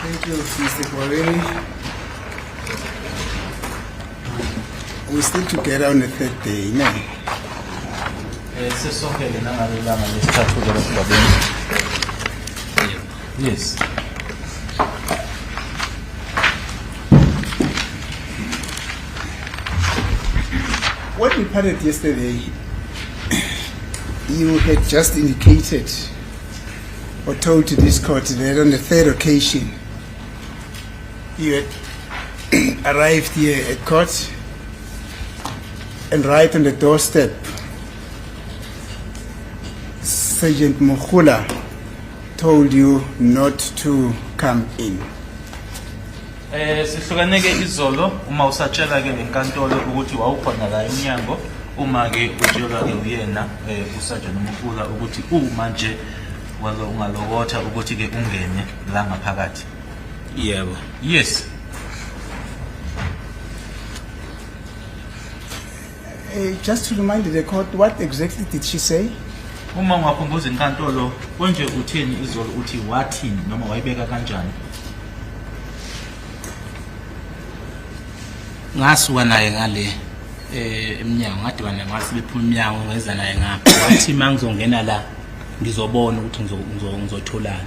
Thank you, Mr. Kwarini. We're still together on the third day, no? Sesongele nangalelanga lesithathu lesigabeni. Yes. What we parted yesterday, you had just indicated or told to this court that on the third occasion you had arrived here at court and right on the doorstep, Sergeant Mukula told you not to come in. Sihlukaneke izolo uma usatshela ke lenkantolo ukuthi wawukhona la eminyango uma ke utshelwa ke uyena uSergeant Mukula ukuthi uma nje ungalokotha ukuthi ke ungene la ngaphakathi. Yebo. Yes. Just to remind the court, what exactly did she say? Uma ungakhumbuza inkantolo konje utheni izolo uthi wathini noma wayibeka kanjani? Ngasuka naye ngale eminyango ngadibana ngase bephuma iminyango ngeza naye ngapha wathi mangizongena la ngizobona ukuthi ngizotholana.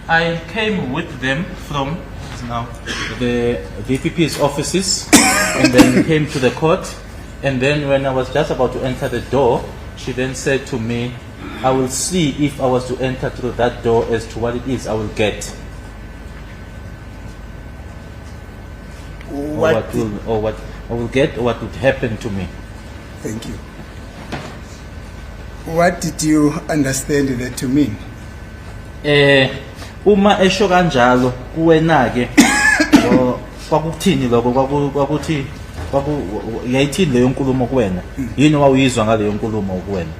I came with them from now the VPP's offices and then came to the court, and then when I was just about to enter the door, she then said to me, I will see if I was to enter through that door as to what it is I will get. What I will get, or what would happen to me. Thank you. What did you understand that to mean? Uma esho kanjalo kuwena ke kwakuthini lokho kwakuthi yayithini leyo nkulumo kuwena yini wawuyizwa ngale nkulumo kuwena?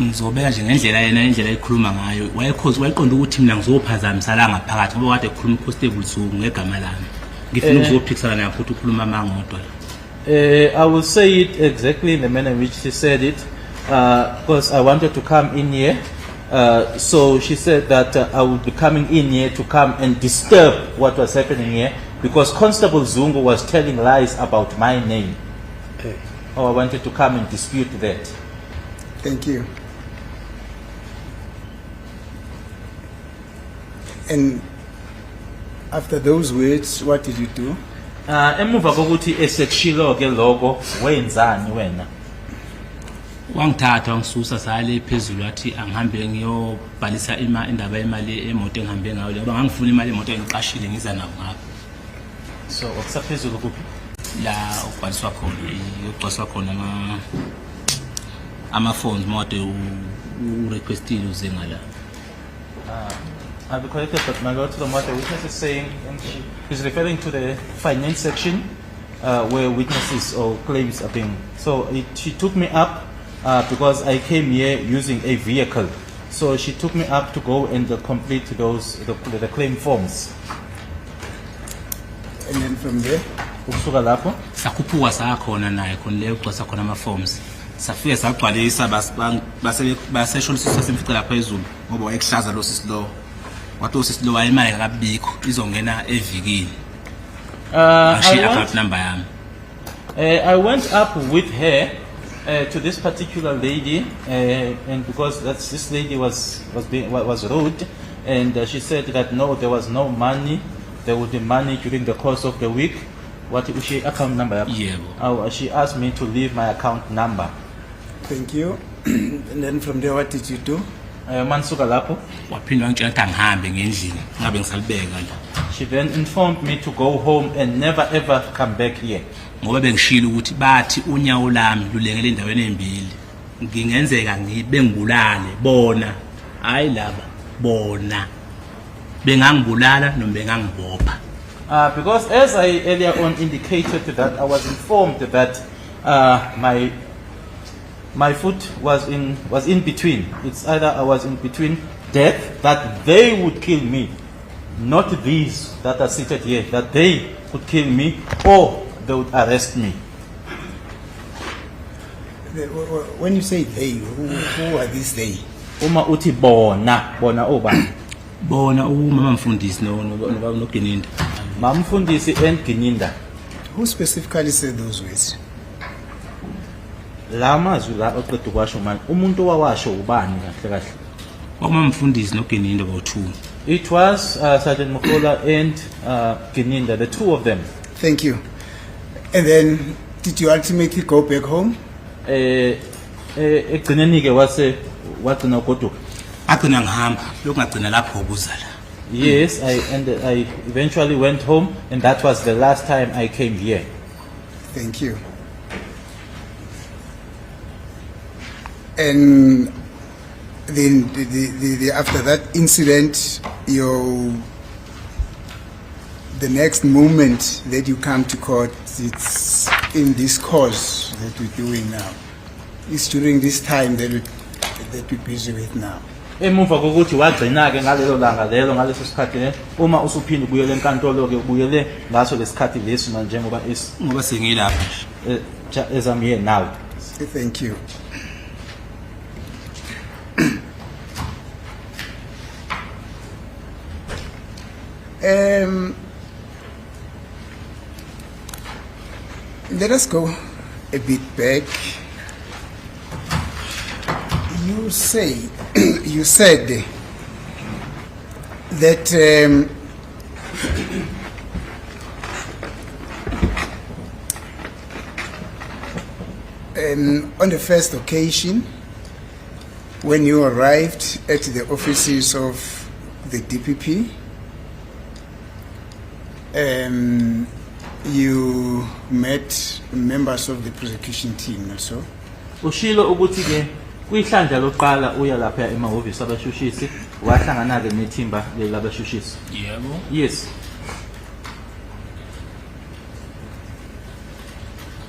Ngizobeka nje ngendlela yena indlela ekhuluma ngayo wayeqonda ukuthi mina ngizophazamisa la ngaphakathi ngoba kade ekhuluma uConstable Zungu ngegama lami ngifuna ukuzophikisana naye futhi ukhuluma amangodwa. I will say it exactly in the manner in which she said it, because I wanted to come in here. So she said that I would be coming in here to come and disturb what was happening here because Constable Zungu was telling lies about my name. Okay. Oh, I wanted to come and dispute that. Thank you. And after those words, what did you do? Emuva kokuthi esekushilo ke lokho wenzani wena? Wangithatha ngisusa sale phezulu wathi angihambe ngiyobhalisa indaba yemali emoto engihambe ngayo ngoba ngangifuna imali emoto engiqashile ngiza nawo ngapha. So okusaphezulu kuphi? La ukubhaliswa khona uyogcwaswa khona ama phones moto urequestile uze ngala. I'll be corrected, but my lord, to the matter, witness is saying, and he's referring to the finance section where witnesses or claims are being. So she took me up because I came here using a vehicle. So she took me up to go and complete the claim forms. And then from there? Ukusuka lapho sakhuphuka sakhona naye khona leyo ugcwasa khona ama forms. Safike sagcwalisa basesho lisisa semficela phezulu ngoba wayekushaza lo sisilo. Wathi usisilo wayimali akabikho izongena evikini. Account number yami. I went up with her to this particular lady, and because this lady was rude, and she said that no, there was no money. There would be money during the course of the week. What is she account number? Yebo. She asked me to leave my account number. Thank you. And then from there, what did you do? Mansuka lapho waphinda wangitshela ukuthi angihambe ngendlini ngabe ngisalibeka la. She then informed me to go home and never ever come back here. Ngoba bengishilo ukuthi bathi unyawo lami lulengele endaweni embili. Ngingenzeka ngibe ngibulale bona. Hayi laba bona. Bengangibulala noma bengangibopha. Because as I earlier on indicated that I was informed that my foot was in between. It's either I was in between death, that they would kill me, not these that are seated here, that they could kill me or they would arrest me. When you say they, who are these they? Uma uti bona obani. bona umama mfundisi noGininda. Mamfundisi and Gininda. Who specifically said those words? La mazwi la oqeda ukwasho manje umuntu owawasho ubani kahle kahle? Umama mfundisi noGininda bowu2. It was Sergeant Mukhola and Gininda, the two of them. Thank you. And then, did you ultimately go back home? Ekugcineni ke wagcina ugoduka. Agcina ngihamba lokungagcina lapho ukuzala. Yes, I eventually went home, and that was the last time I came here. Thank you. And then after that incident, the next moment that you come to court, it's in this cause that we're doing now. It's during this time that we're busy with now. Emuva kokuthi wagcina ke ngalelo langa lelo ngaleso sikhathi uma usuphinde ubuyele enkantolo ke ubuyele ngaso lesikhathi leso manje ngoba Ngoba sengilapha nje. as I'm here now. Thank you. Let us go a bit back. You said that on the first occasion, when you arrived at the offices of the DPP, you met members of the prosecution team also. Ushilo ukuthi ke kwihlandla loqala uya lapha emahhovisi abashushisi wahlangana ke nethimba labashushisi. Yebo. Yes.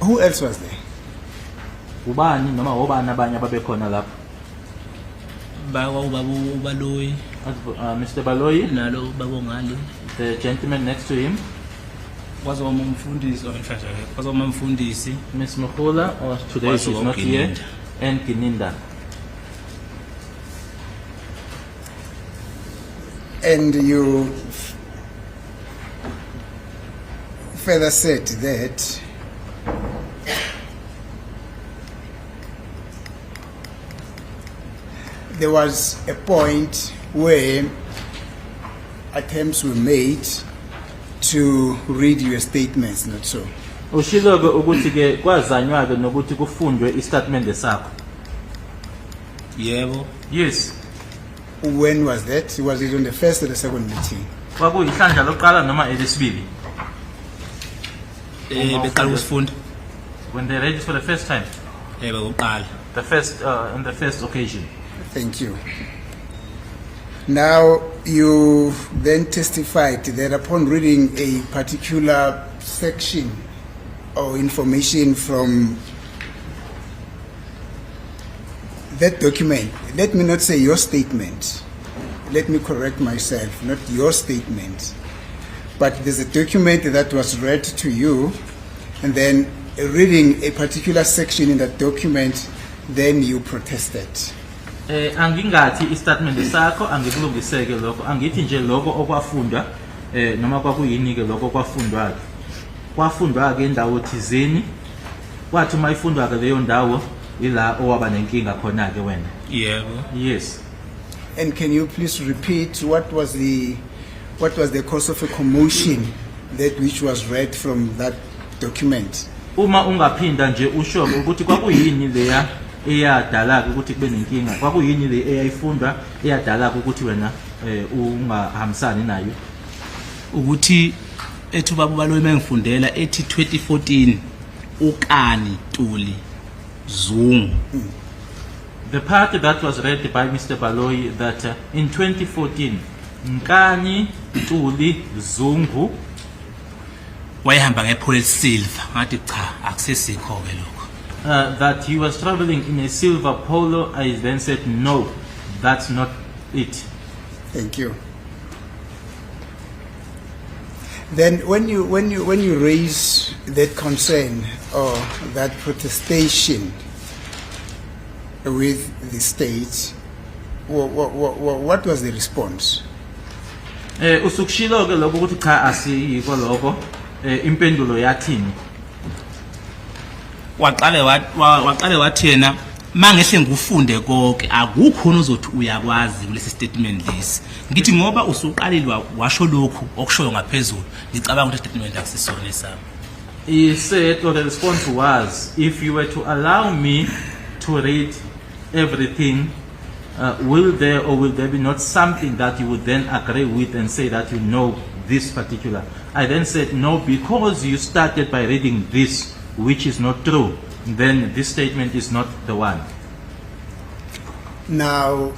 Who else was there? Ubani noma obani abanye ababekhona lapha? Baloyi Mr. Baloyi, nalo babongali. the gentleman next to him, Kwazoma umfundisi kwazoma umfundisi. Ms. Mukhola, or today she's not here, Gininda. and Gininda. And you further said that there was a point where attempts were made to read your statements, not so? Ushilo ke ukuthi ke kwazanywa ke nokuthi kufundwe istatement sakho. Yebo. Yes. When was that? Was it on the first or the second meeting? Kwakuyihlandla loqala noma elesibili? Beqala usifunda. When they read it for the first time, Yebo uqala. the first on the first occasion. Thank you. Now, you then testified that upon reading a particular section or information from that document, let me not say your statement, let me correct myself, not your statement, but there's a document that was read to you, and then reading a particular section in that document, then you protested. Angingathi istatement sakho angikulungiseke lokho angithi nje lokho okwafundwa noma kwakuyini ke lokho kwafundwa ke indawo thizeni kwathi mayifundwa ke leyo ndawo ila owaba nenkinga khona ke wena. Yebo. Yes. And can you please repeat what was the cause of a commotion that which was read from that document? Uma ungaphinda nje usho ukuthi kwakuyini leya eyadala ukuthi kube nenkinga kwakuyini le eyayifundwa eyadala ukuthi wena ungahambisani nayo Ukuthi ethu baba Baloyi mengifundela ethi 2014 uKani Tuli Zungu. The part that was read by Mr. Baloyi that in 2014 Nkani Tuli Zungu Wayehamba ngePolo Silver ngathi cha akusesikho ke lokho. That he was traveling in a silver Polo. I then said no, that's not it. Thank you. Then when you raise that concern or that protestation with the state, what was the response? Usukushilo ke lokho ukuthi cha asiyiko lokho impendulo yathini. waqale wathi yena mangehle ngufunde konke akukhona uzothi uyakwazi kulesi statement lesi ngithi ngoba usuqalilwa washo lokhu okushoyo ngaphezulu ngicabanga ukuthi statement akusisona esami. He said, or the response was, if you were to allow me to read everything, will there be not something that you would then agree with and say that you know this particular? I then said, no, because you started by reading this, which is not true, then this statement is not the one. Now,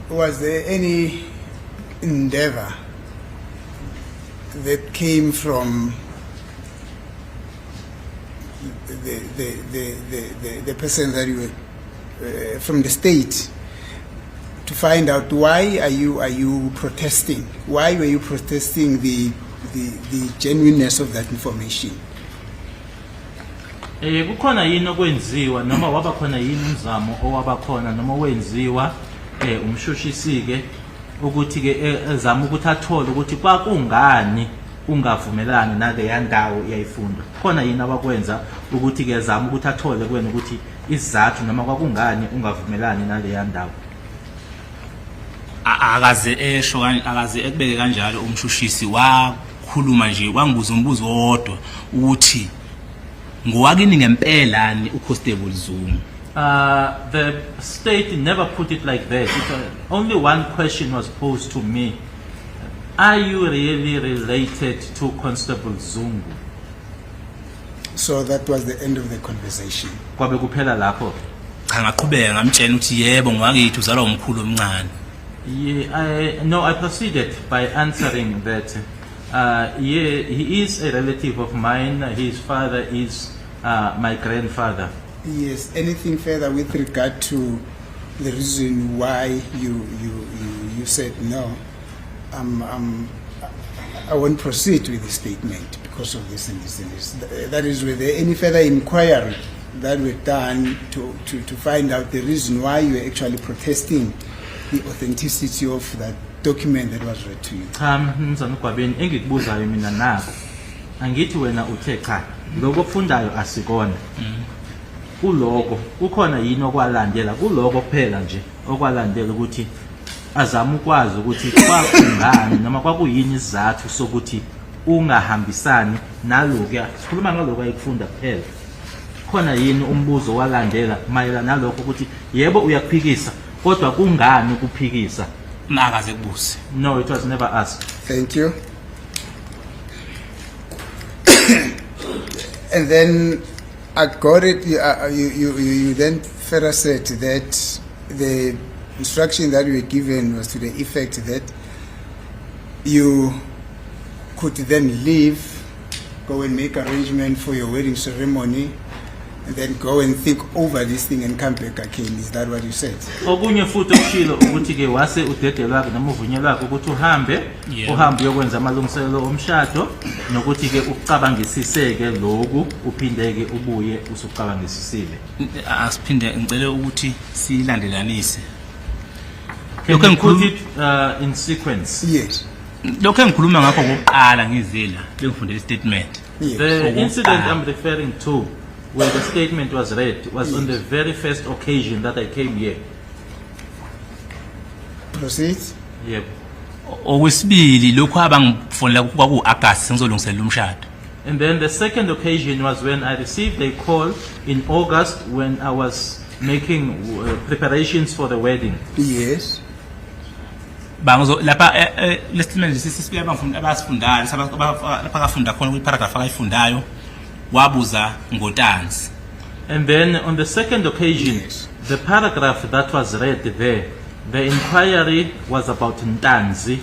was there any endeavor that came from the person that you were from the state to find out why are you protesting? Why were you protesting the genuineness of that information? Kukhona yini okwenziwa noma waba khona yini umzamo owaba khona noma wenziwa umshushisi ke ukuthi ke ezama ukuthi athole ukuthi kwakungani ungavumelani nale yandawo iyayifunda. Khona yini abakwenza ukuthi ke ezama ukuthi athole kwena ukuthi isizathu noma kwakungani ungavumelani nale yandawo. Akaze esho akaze ekubeke kanjalo umshushisi wakhuluma nje wangibuza umbuzo wodwa ukuthi ngowakini ngempela ni uConstable Zungu. The state never put it like that. Only one question was posed to me. Are you really related to Constable Zungu? So that was the end of the conversation. Kwabe kuphela lapho. Cha ngaqhubeka ngamtshela ukuthi yebo ngwakithi uzalwa umkhulu omncane. I proceeded by answering that he is a relative of mine. His father is my grandfather. Yes. Anything further with regard to the reason why you said no? I won't proceed with the statement because of this and this and this. That is, were there any further inquiry that were done to find out the reason why you were actually protesting the authenticity of that document that was read to you? Mzana Gwabeni engikubuzayo mina nako angithi wena uthe cha lokho kufundayo asikona. Kuloko kukhona yini okwalandela kuloko kuphela nje okwalandela ukuthi azama ukwazi ukuthi kwakungani noma kwakuyini isizathu sokuthi ungahambisani nalokuya sikhuluma ngaloko ayikufunda kuphela. Khona yini umbuzo walandela mayelana nalokho ukuthi yebo uyakuphikisa kodwa kungani ukuphikisa? Nakaze kubuze. No, it was never asked. Thank you. And then I got it. You then further said that the instruction that you were given was to the effect that you could then leave, go and make arrangement for your wedding ceremony, and then go and think over this thing and come back again. Is that what you said? Okunye futhi okushilo ukuthi ke wase udedelwakhe noma uvunyelwakhe ukuthi uhambe uyokwenza amalungiselelo omshado nokuthi ke ucabangisiseke lokhu uphindeke ubuye usucabangisisile. Asiphinde ngicela ukuthi silandelanise. Can you put it in sequence? Yes. Lokho engikhuluma ngakho kokuqala ngizela bengifundele statement. The incident I'm referring to where the statement was read was on the very first occasion that I came here. Proceed. Yep. Okwesibili lokho abangifonela kwaku August ngizolungiselela umshado. And then the second occasion was when I received a call in August when I was making preparations for the wedding. Yes. Bangizo lapha statement sisifika abasifundayo lapha kafunda khona kwi paragraph ayifundayo wabuza ngotanzi. And then on the second occasion, the paragraph that was read there, the inquiry was about Ntanzi.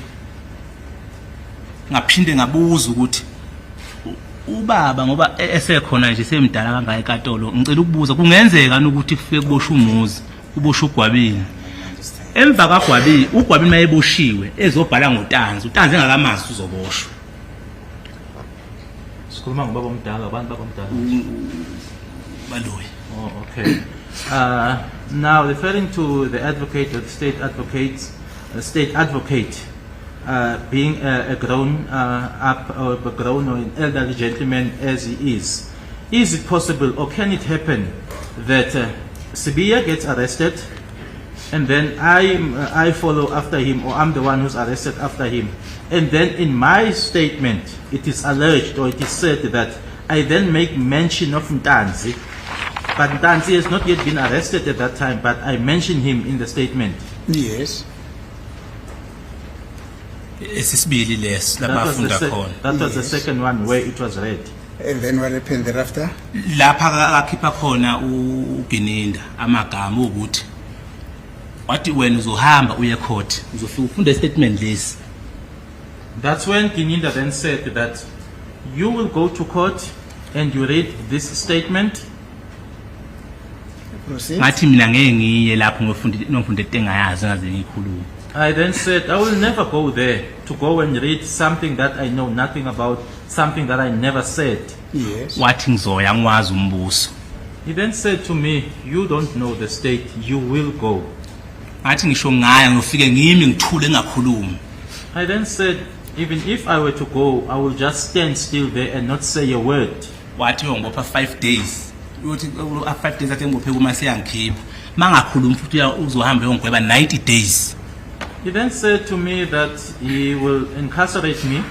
Ngaphinde ngabuza ukuthi ubaba ngoba esekhona nje semdala kangaka eKatolo ngicela ukubuza kungenzeka ukuthi kufike kuboshwe umuzi kuboshwe uGwabini. Emva kaGwabini uGwabini mayeboshiwe ezobhala ngotanzi utanzi engakamazi uzoboshwa. Sikhuluma ngobaba omdala abantu baba omdala. Baloyi. Oh, okay. Now referring to the advocate or the state advocate, being a grown up or a grown or an elderly gentleman as he is it possible or can it happen that Sibiya gets arrested and then I follow after him, or I'm the one who's arrested after him, and then in my statement it is alleged or it is said that I then make mention of Ntanzi, but Ntanzi has not yet been arrested at that time, but I mention him in the statement. Yes. Esisibili les labafunda khona. That was the Yes. second one where it was read. And then what happened thereafter? Lapha akakhipha khona uGininda amagama ukuthi wathi wena uzohamba uye court uzofika ufunda statement lesi. That's when Gininda then said that you will go to court and you read this statement. Proceed. Ngathi mina ngeke ngiye lapho ngofunda engayazi ngaze ngikhuluma. I then said, I will never go there to go and read something that I know nothing about, something that I never said. Yes. Wathi ngizoya ngwazi umbuso. He then said to me, you don't know the state, you will go. Ngathi ngisho ngaya ngifike ngimi ngithule ngakhuluma. I then said, even if I were to go, I will just stand still there and not say a word. Wathi ngibopha 5 days. Uthi 5 days athi ngibophe kuma siyangikhipha. Mangakhuluma futhi uzohamba uyongweba 90 days. He then said to me that he will incarcerate me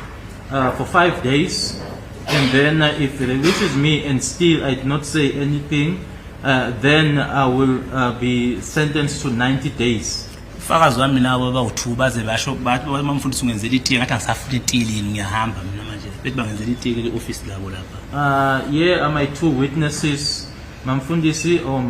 for 5 days, and then if he releases me and still I do not say anything, then I will be sentenced to 90 days. Ufakazi wami nabo bawu2 baze basho bathi bamfundisa ungenzela itiye ngathi angisafuna itilini ngiyahamba mina manje bethi bangenzela itiye ke office labo lapha. Here are my 2 witnesses, Mamfundisi or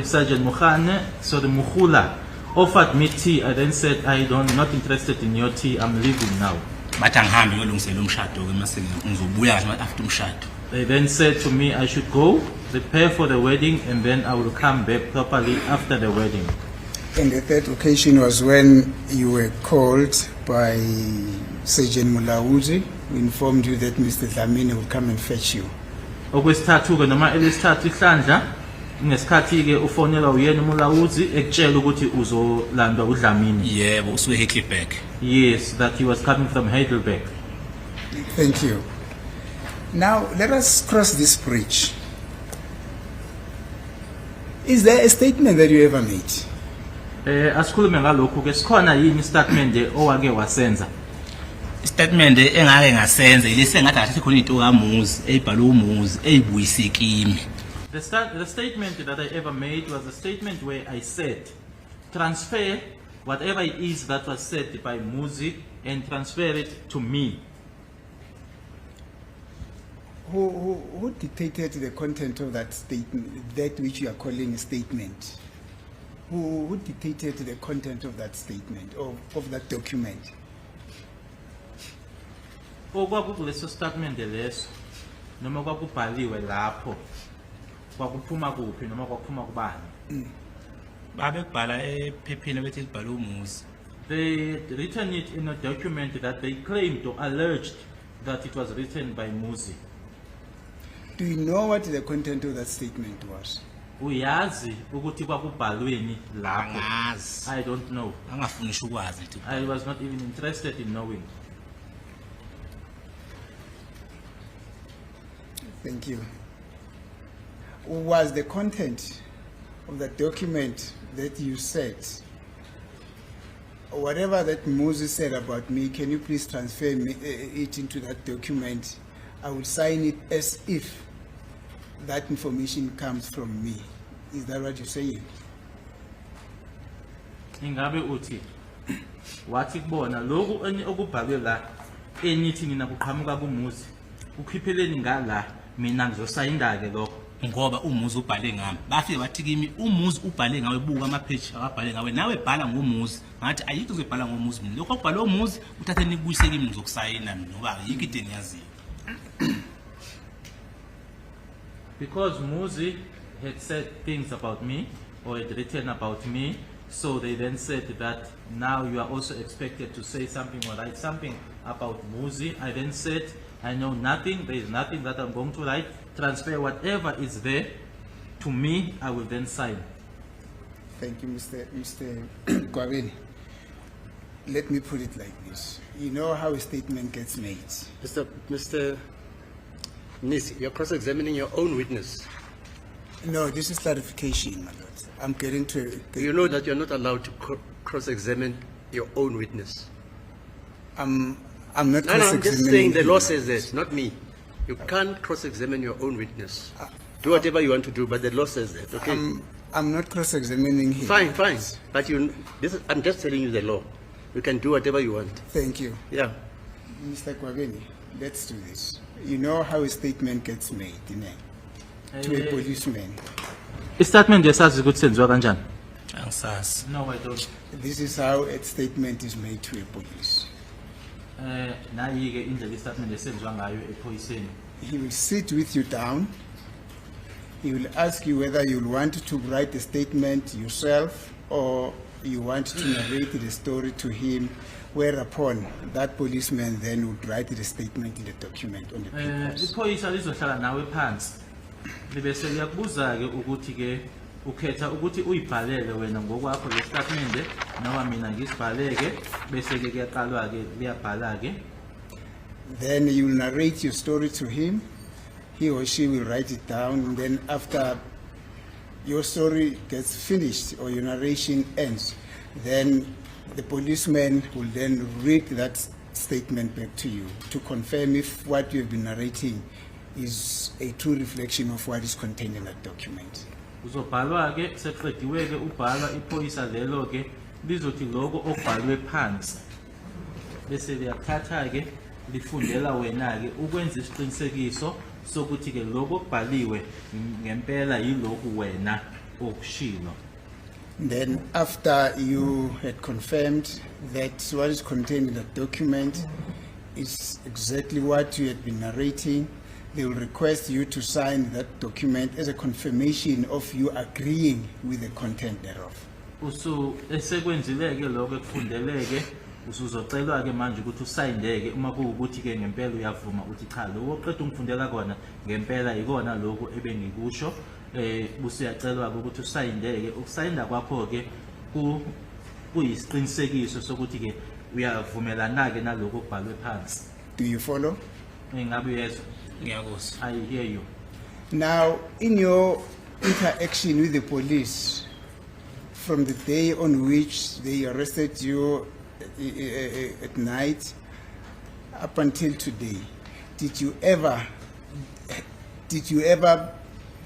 Sergeant Mukhula offered me tea. I then said, I'm not interested in your tea, I'm leaving now. Bathi angihambe ngiyolungisela umshado ke mase ngizobuya after umshado. They then said to me I should go, prepare for the wedding, and then I will come back properly after the wedding. And the third occasion was when you were called by Sergeant Mulauzi, who informed you that Mr. Dlamini will come and fetch you. Okwesithathu ke noma elesithathu ihlandla ngesikhathi ke ufonela uyena uMulawuzi ekutshela ukuthi uzolandwa uDlamini. Yebo usuke eHeidelberg. Yes, that he was coming from Heidelberg. Thank you. Now, let us cross this bridge. Is there a statement that you ever made? Asikhulume ngalokho ke sikhona yini statement owake wasenza? Statement engake ngasenza ilese ngathi athi khona into kaMuzi eyibhala uMuzi eyibuyise kimi. The statement that I ever made was a statement where I said, transfer whatever it is that was said by Muzi and transfer it to me. Who dictated the content of that statement, that which you are calling a statement? Who dictated the content of that statement, of that document? Okwakuleso statement leso noma kwakubhaliwe lapho kwakuphuma kuphi noma kwakuphuma kubani? Babe kubhala ephepheni bethi libhala uMuzi. They written it in a document that they claimed or alleged that it was written by Muzi. Do you know what the content of that statement was? Uyazi ukuthi kwakubhalweni lapho? Angazi. I don't know. Angafunisha ukwazi nje. I was not even interested in knowing. Thank you. Was the content of the document that you said, whatever that Moses said about me, can you please transfer it into that document? I will sign it as if that information comes from me. Is that what you're saying? Ingabe uthi wathi kubona lokhu okubhalwe la enithi nina kuqhamuka kuMuzi ukhipheleni ngala mina ngizosayinda ke lokho Ngoba uMuzi ubhale ngami. Bafike bathi kimi uMuzi ubhale ngawe buka ama page akabhale ngawe nawe bhala ngoMuzi. Ngathi ayikho uzobhala ngoMuzi mina. Lokho okubhale uMuzi uthathe nikubuyise kimi ngizokusayina ngoba ayikho into engiyaziyo. because Muzi had said things about me or had written about me, so they then said that now you are also expected to say something or write something about Muzi. I then said I know nothing, there is nothing that I'm going to write. Transfer whatever is there to me, I will then sign. Thank you, Mr. Gwabeni. let me put it like this. You know how a statement gets made. Mr. Nisi, you're cross-examining your own witness. No, this is clarification, my lord. I'm getting to... You know that you're not allowed to cross-examine your own witness. I'm not No, I'm just cross-examining saying the him. law says that, not me. You can't cross-examine your own witness. Do whatever you want to do, but the law says that, okay? I'm not cross-examining him. Fine. But I'm just telling you the law. You can do whatever you want. Thank you. Yeah. Mr. Kwageni, let's do this. You know how a statement gets made, to a policeman. I-statement yesazi ukuthi senziwa kanjani? angisazi. No, I don't. This is how a statement is made to a police. Nayi-ke indlela i-statement esenziwa ngayo ephoyiseni. He will sit with you down. He will ask you whether you want to write a statement yourself or you want to narrate the story to him, whereupon that policeman then would write the statement in the document on the papers. Iphoyisa lizohlala nawe phansi. Libese liyakubuza-ke ukuthi-ke ukhetha ukuthi uyibhalele wena ngokwakho le statement noma mina ngisibhaleke bese-ke kuyaqalwa-ke liyabhala-ke. Then you will narrate your story to him. He or she will write it down, and then after your story gets finished or your narration ends, then the policeman will then read that statement back to you to confirm if what you have been narrating is a true reflection of what is contained in that document. Uzobhalwa-ke seqediwe-ke ubhalwa iphoyisa lelo-ke lizothi lokho okubhalwe phansi bese liyakuthatha-ke lifundela wena-ke ukwenza isiqinisekiso sokuthi-ke lokho okubhaliwe ngempela yilokhu wena okushilo. Then after you had confirmed that what is contained in the document is exactly what you had been narrating, they will request you to sign that document as a confirmation of you agreeing with the content thereof. Esekwenzileke lokho ekufundeleke usuzocelwa-ke manje ukuthi usayindeke uma kuwukuthi-ke ngempela uyavuma uthi cha lokho oqeda ungifundela kona ngempela ikona lokho ebengikusho busuyacelwa-ke ukuthi usayindeke. Ukusayinda kwakho-ke kuyisiqinisekiso sokuthi-ke uyavumelana-ke nalokho okubhalwe phansi. Do you follow? Ingabe uyezwa? ngiyakuzwa. I hear you. Now, in your interaction with the police, from the day on which they arrested you at night up until today, did you ever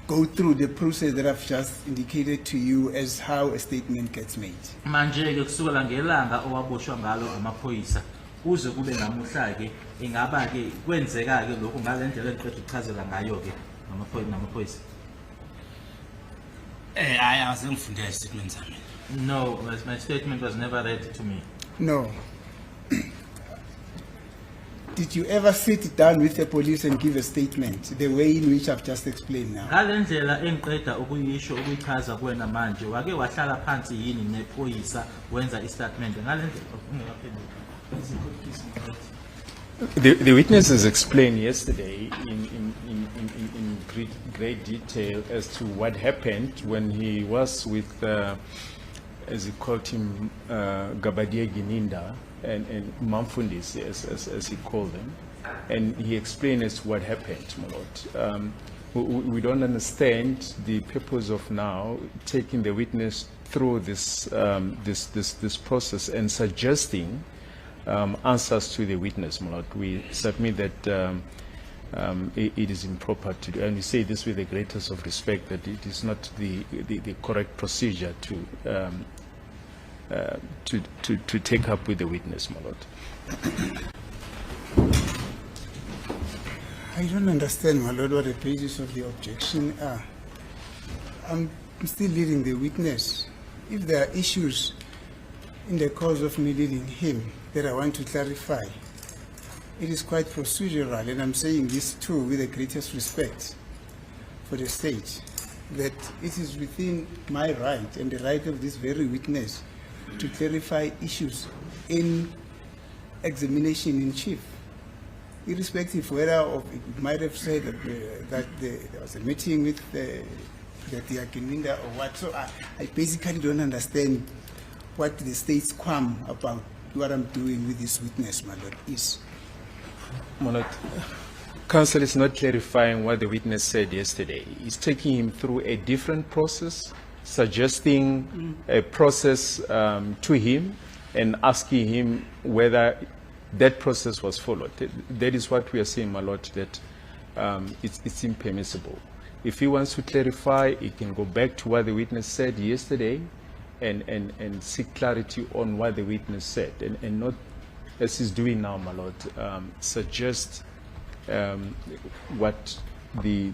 go through the process that I've just indicated to you as how a statement gets made? Manje-ke kusukela ngelanga owaboshwa ngalo amaphoyisa kuze kube namuhla-ke ingaba-ke kwenzeka-ke lokhu ngale ndlela engiqeda ukuchazela ngayo-ke namaphoyisa. Hayi angizengifundele statement sami. No, my statement was never read to me. No. Did you ever sit down with the police and give a statement the way in which I've just explained now? Ngale ndlela engiqeda ukuyisho ukuyichaza kuwena manje wake wahlala phansi yini nephoyisa wenza i-statement ngale ndlela? The witnesses explained yesterday in great detail as to what happened when he was with, as he called him, Gabadia Gininda and Mamfundis, as he called them. And he explained as to what happened, my lord. We don't understand the purpose of now taking the witness through this, this process and suggesting answers to the witness, my lord. We submit that it is improper to do, and we say this with the greatest of respect, that it is not the correct procedure to take up with the witness, my lord. I don't understand, my lord, what the basis of the objection are. I'm still leading the witness. If there are issues in the course of me leading him that I want to clarify, it is quite procedural, and I'm saying this too with the greatest respect for the state, that it is within my right and the right of this very witness to clarify issues in examination in chief, irrespective whether of, it might have said that there was a meeting with the Agininda or what. So I basically don't understand what the state's qualm about what I'm doing with this witness, my lord, is. My Lord, counsel is not clarifying what the witness said yesterday. He's taking him through a different process, suggesting a process to him and asking him whether that process was followed. That is what we are saying, my lord, that it's impermissible. If he wants to clarify, he can go back to what the witness said yesterday and seek clarity on what the witness said, and not, as he's doing now, my lord, suggest what the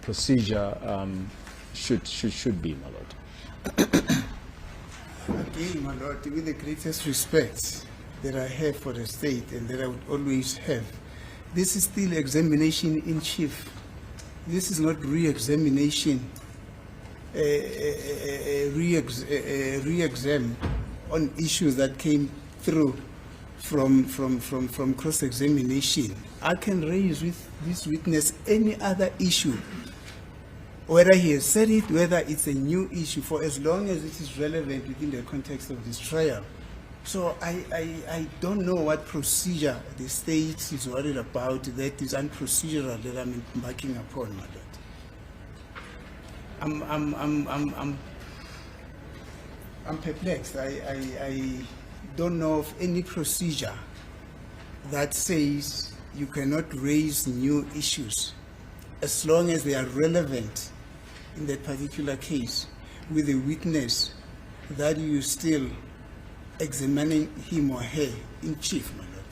procedure should be, my lord. Again, my lord, with the greatest respect that I have for the state and that I would always have, this is still examination in chief. This is not re-examination, re-exam on issues that came through from cross-examination. I can raise with this witness any other issue, whether he has said it, whether it's a new issue, for as long as it is relevant within the context of this trial. So I don't know what procedure the state is worried about that is unprocedural that I'm embarking upon, my lord. I'm perplexed. I don't know of any procedure that says you cannot raise new issues as long as they are relevant in that particular case with a witness that you still examining him or her in chief, my lord.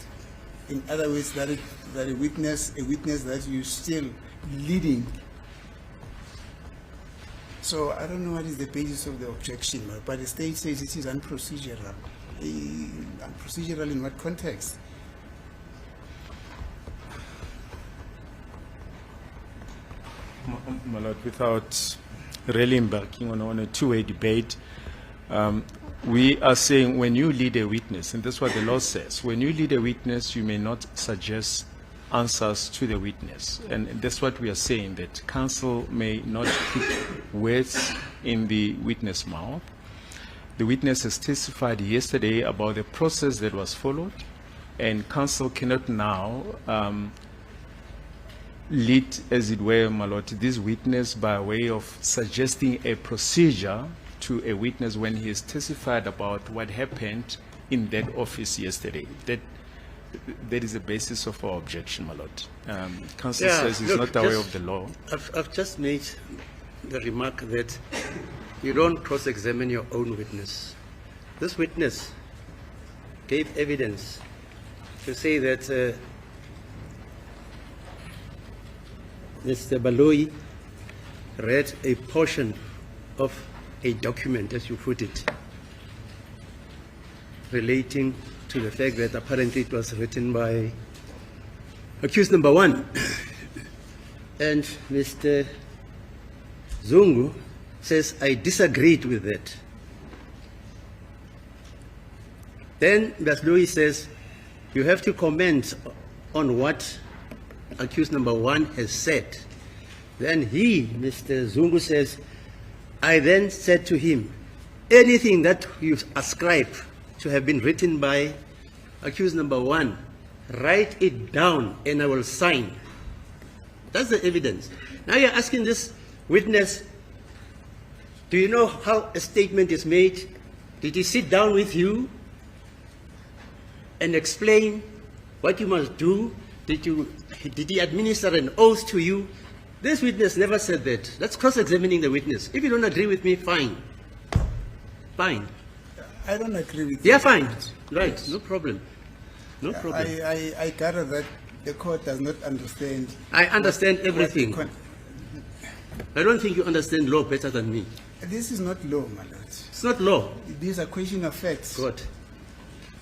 In other words, that a witness that you still leading. So I don't know what is the basis of the objection, but the state says it is unprocedural. Unprocedural in what context? My lord, without really embarking on a two-way debate, we are saying when you lead a witness, and that's what the law says, when you lead a witness, you may not suggest answers to the witness. And that's what we are saying, that counsel may not put words in the witness' mouth. The witness has testified yesterday about the process that was followed, and counsel cannot now lead, as it were, my lord, this witness by way of suggesting a procedure to a witness when he has testified about what happened in that office yesterday. That is the basis of our objection, my lord. Counsel says he's not aware of the law. I've just made the remark that you don't cross-examine your own witness. This witness gave evidence to say that Mr. Baloyi read a portion of a document, as you put it, relating to the fact that apparently it was written by accused number one. And Mr. Zungu says, I disagreed with that. Then Baloyi says, you have to comment on what accused number one has said. Then he, Mr. Zungu, says, I then said to him, anything that you ascribe to have been written by accused number one, write it down and I will sign. That's the evidence. Now you're asking this witness, do you know how a statement is made? Did he sit down with you and explain what you must do? Did he administer an oath to you? This witness never said that. That's cross-examining the witness. If you don't agree with me, fine. Fine. I don't agree with you. Yeah, fine. Right, no problem. No problem. I gather that the court does not understand. I understand everything. I don't think you understand law better than me. This is not law, my lord. It's not law. These are question of facts. Good.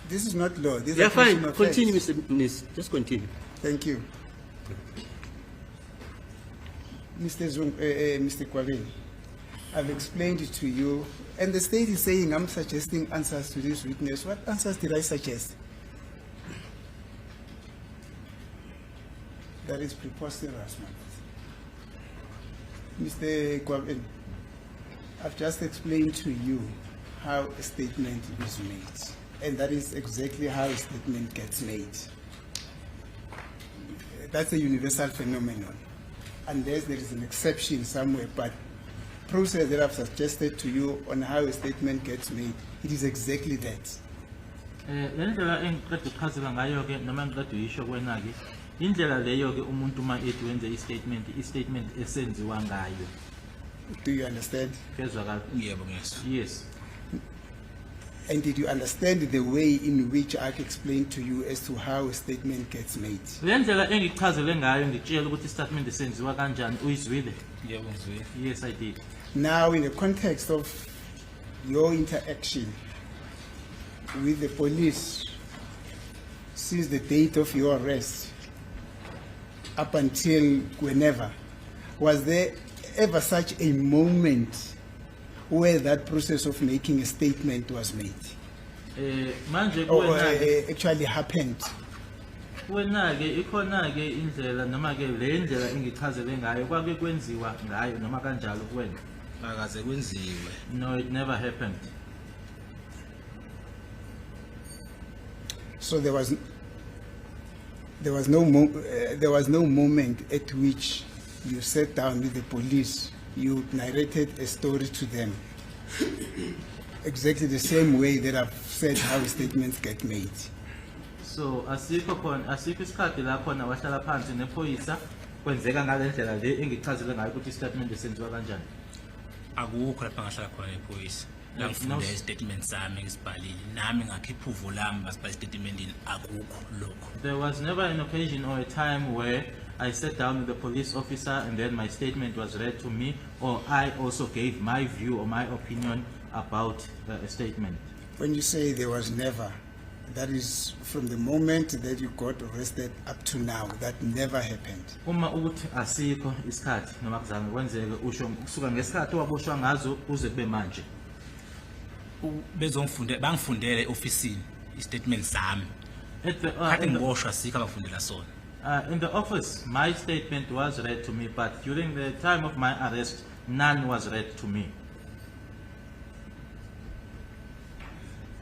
This is not law. These Yeah, are question fine. of Continue, facts. Mr. Nis. Just continue. Thank you. Mr. Kwabeni, I've explained it to you, and the state is saying I'm suggesting answers to this witness. What answers did I suggest? That is preposterous, man. Mr. Kwabeni, I've just explained to you how a statement is made. And that is exactly how a statement gets made. That's a universal phenomenon, unless there is an exception somewhere. But process that I've suggested to you on how a statement gets made, it is exactly that. Le ndlela engiqeda ukuchazela ngayo ke noma ngiqeda uyisho kwena ke indlela leyo ke umuntu uma ethi wenze i-statement esenziwa ngayo. Do you understand? Kezwakala. Yebo, yes. Yes. And did you understand the way in which I've explained to you as to how a statement gets made? Le ndlela engichazele ngayo ngitshela ukuthi i-statement esenziwa kanjani uyizwile? Yebo, ngizwile. Yes, I did. Now, in the context of your interaction with the police since the date of your arrest up until whenever, was there ever such a moment where that process of making a statement was made Manje or kuwena actually happened? kuwena ke ikhona ke indlela noma ke le ndlela engichazele ngayo kwake kwenziwa ngayo noma kanjalo kuwena? Akaze kwenziwe. No, it never happened. So there was no moment at which you sat down with the police, you narrated a story to them, exactly the same way that I've said how statements get made. So asikho isikhathi la khona wahlala phansi nephoyisa kwenzeka ngale ndlela le engichazele ngayo ukuthi i-statement esenziwa kanjani. Akukho lapha ngahlala khona ephoyisa. La ngifunda i-statement sami ngisibhalile. Nami ngakhipha uvo lami basibhala i-statementini akukho lokho. There was never an occasion or a time where I sat down with the police officer and then my statement was read to me, or I also gave my view or my opinion about a statement. When you say there was never, that is from the moment that you got arrested up to now, that never happened. Uma ukuthi asikho isikhathi noma kuzange kwenzeke usho kusuka ngesikhathi waboshwa ngazo uze kube manje. Bangifundele ofisini i-statement sami. Kade ngiboshwa sikho abafundela sona. In the office, my statement was read to me, but during the time of my arrest, none was read to me.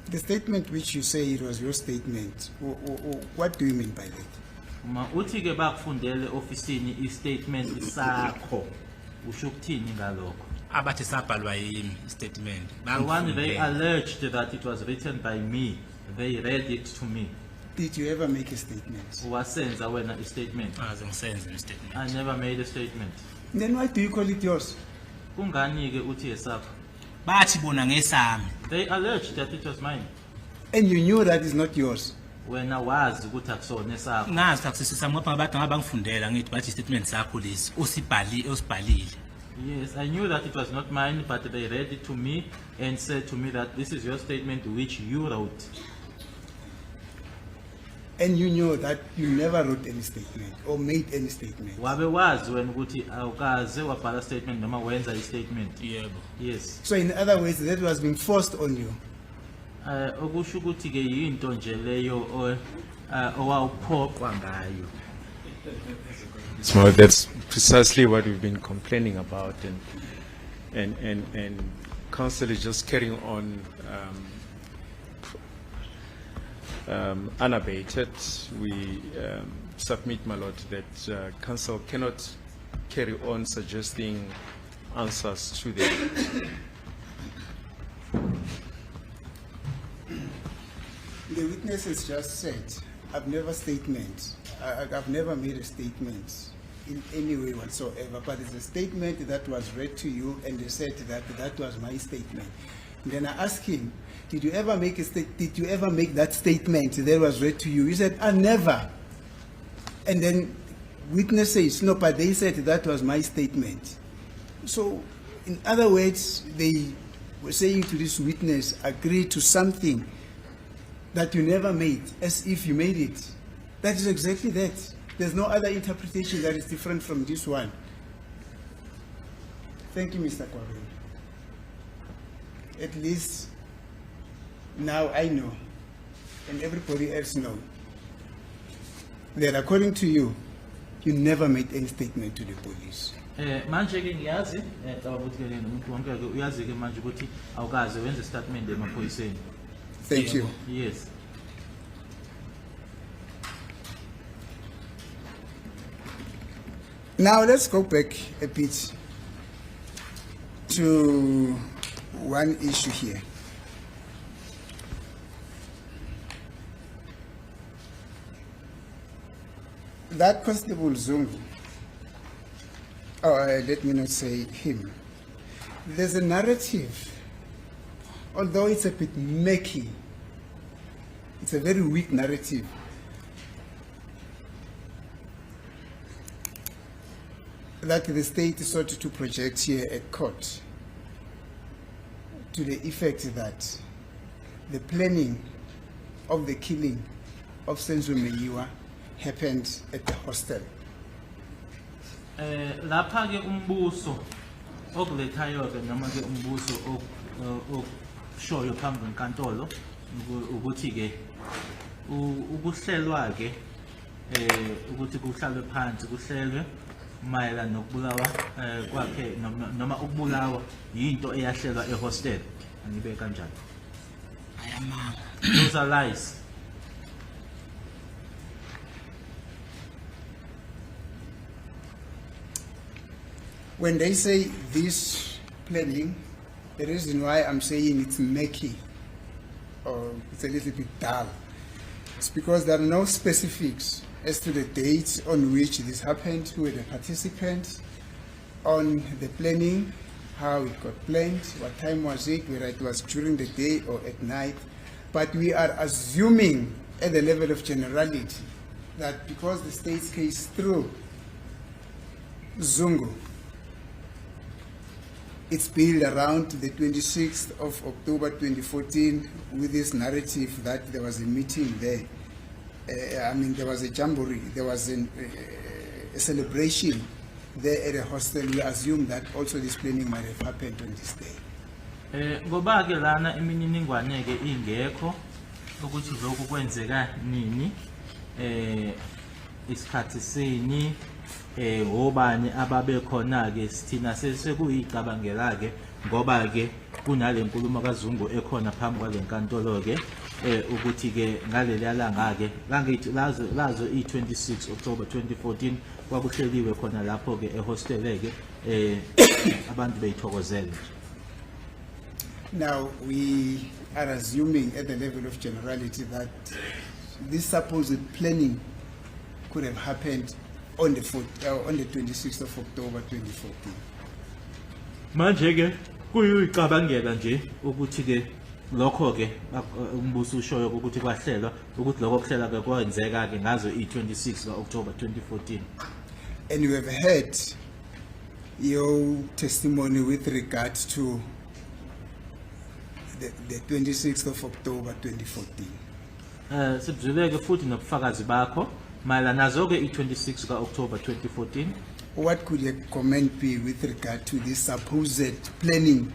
The statement which you say it was your statement, what do you mean by that? Uma uthi ke bakufundele ofisini i-statement sakho usho ukuthini ngalokho? Abathi sabhalwa yimi i-statement. The one they alleged that it was written by me, they read it to me. Did you ever make a statement? Wasenza wena i-statement? Akaze ngisenze i-statement. I never made a statement. Then why do you call it yours? Kungani ke uthi esakho? Bathi bona ngesami. They alleged that it was mine. And you knew that is not yours. Wena wazi ukuthi akusona esakho. Ngazi takusisi sami ngoba bathi ngabangifundela ngithi bathi i-statement sakho lesi osibhalile. Yes, I knew that it was not mine, but they read it to me and said to me that this is your statement which you wrote. And you know that you never wrote any statement or made any statement. Wabe wazi wena ukuthi awukaze wabhala statement noma wenza i-statement. Yebo. Yes. So in other words, that was being forced on you. Okusho ukuthi ke yinto nje leyo owawuphoqwa ngayo. So that's precisely what we've been complaining about, and council is just carrying on unabated. We submit, my lord, that council cannot carry on suggesting answers to them. The witness has just said, I've never I've never made a statement in any way whatsoever, but it's a statement that was read to you and they said that was my statement. And then I asked him, did you ever make that statement that was read to you? He said, I never. And then witness says, no, but they said that was my statement. So in other words, they were saying to this witness, agree to something that you never made, as if you made it. That is exactly that. There's no other interpretation that is different from this one. Thank you, Mr. Kwabena. At least now I know, and everybody else knows, that according to you, you never made any statement to the police. Manje ke ngiyazi cabanga ukuthi ke nomuntu wonke ke uyazi ke manje ukuthi awukaze wenze statement emaphoyiseni. Thank you. Yes. Now let's go back a bit to one issue here. That Constable Zungu, let me not say him, there's a narrative, although it's a bit murky, it's a very weak narrative, that the state sought to project here at court to the effect that the planning of the killing of Senzo Meyiwa happened at the hostel. Lapha ke umbuso okulethayo ke noma ke umbuso okushoyo phambi kwenkantolo ukuthi ke ukuhlelwa ke ukuthi kuhlalwe phansi kuhlelwe mayelana nokubulawa kwakhe noma ukubulawa yinto eyahlelwa ehostel angibe kanjani. ayamanga Those are lies. When they say this planning, the reason why I'm saying it's murky or it's a little bit dull, it's because there are no specifics as to the dates on which this happened, who were the participants, on the planning, how it got planned, what time was it, whether it was during the day or at night. But we are assuming at the level of generality that because the state's case through Zungu, it's built around the 26th of October 2014 with this narrative that there was a meeting there. There was a jamboree, there was a celebration there at a hostel. We assume that also this planning might have happened on this day. Ngoba ke lana imininingwane ke ingekho ukuthi lokho kwenzeka nini isikhathi sini obani ababe khona ke sithina sekuyicabangela ke ngoba ke kunale nkulumo kaZungu ekhona phambi kwale nkantolo ke ukuthi ke ngaleli yalanga ke langithi lazo i26 October 2014 kwakuhleliwe khona lapho ke ehostel ke abantu beyithokozela. Now we are assuming at the level of generality that this supposed planning could have happened on the 26th of October 2014. Manje ke kuyicabangela nje ukuthi ke lokho ke umbuso ushoyo ukuthi kwahlelwa ukuthi lokho kuhlela ke kwenzeka ke ngazo i26 October 2014. And you have heard your testimony with regard to the 26th of October 2014. Sibuzuleke futhi nobufakazi bakho mayelana nazo ke i26 October 2014. What could your comment be with regard to this supposed planning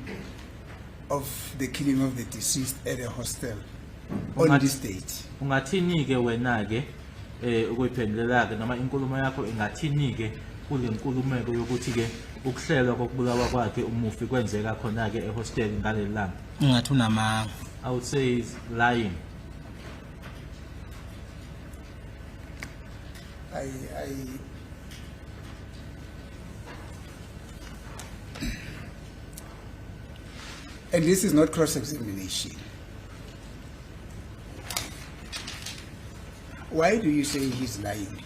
of the killing of the deceased at a hostel on this date? Ungathini ke wena ke ukuyiphendulela ke noma inkulumo yakho ingathini ke kule nkulumeko yokuthi ke ukuhlelwa kokubulawa kwakhe umufi kwenzeka khona ke ehostel ngaleli langa? ngathi unamanga. I would say is lying. And this is not cross-examination. Why do you say he's lying?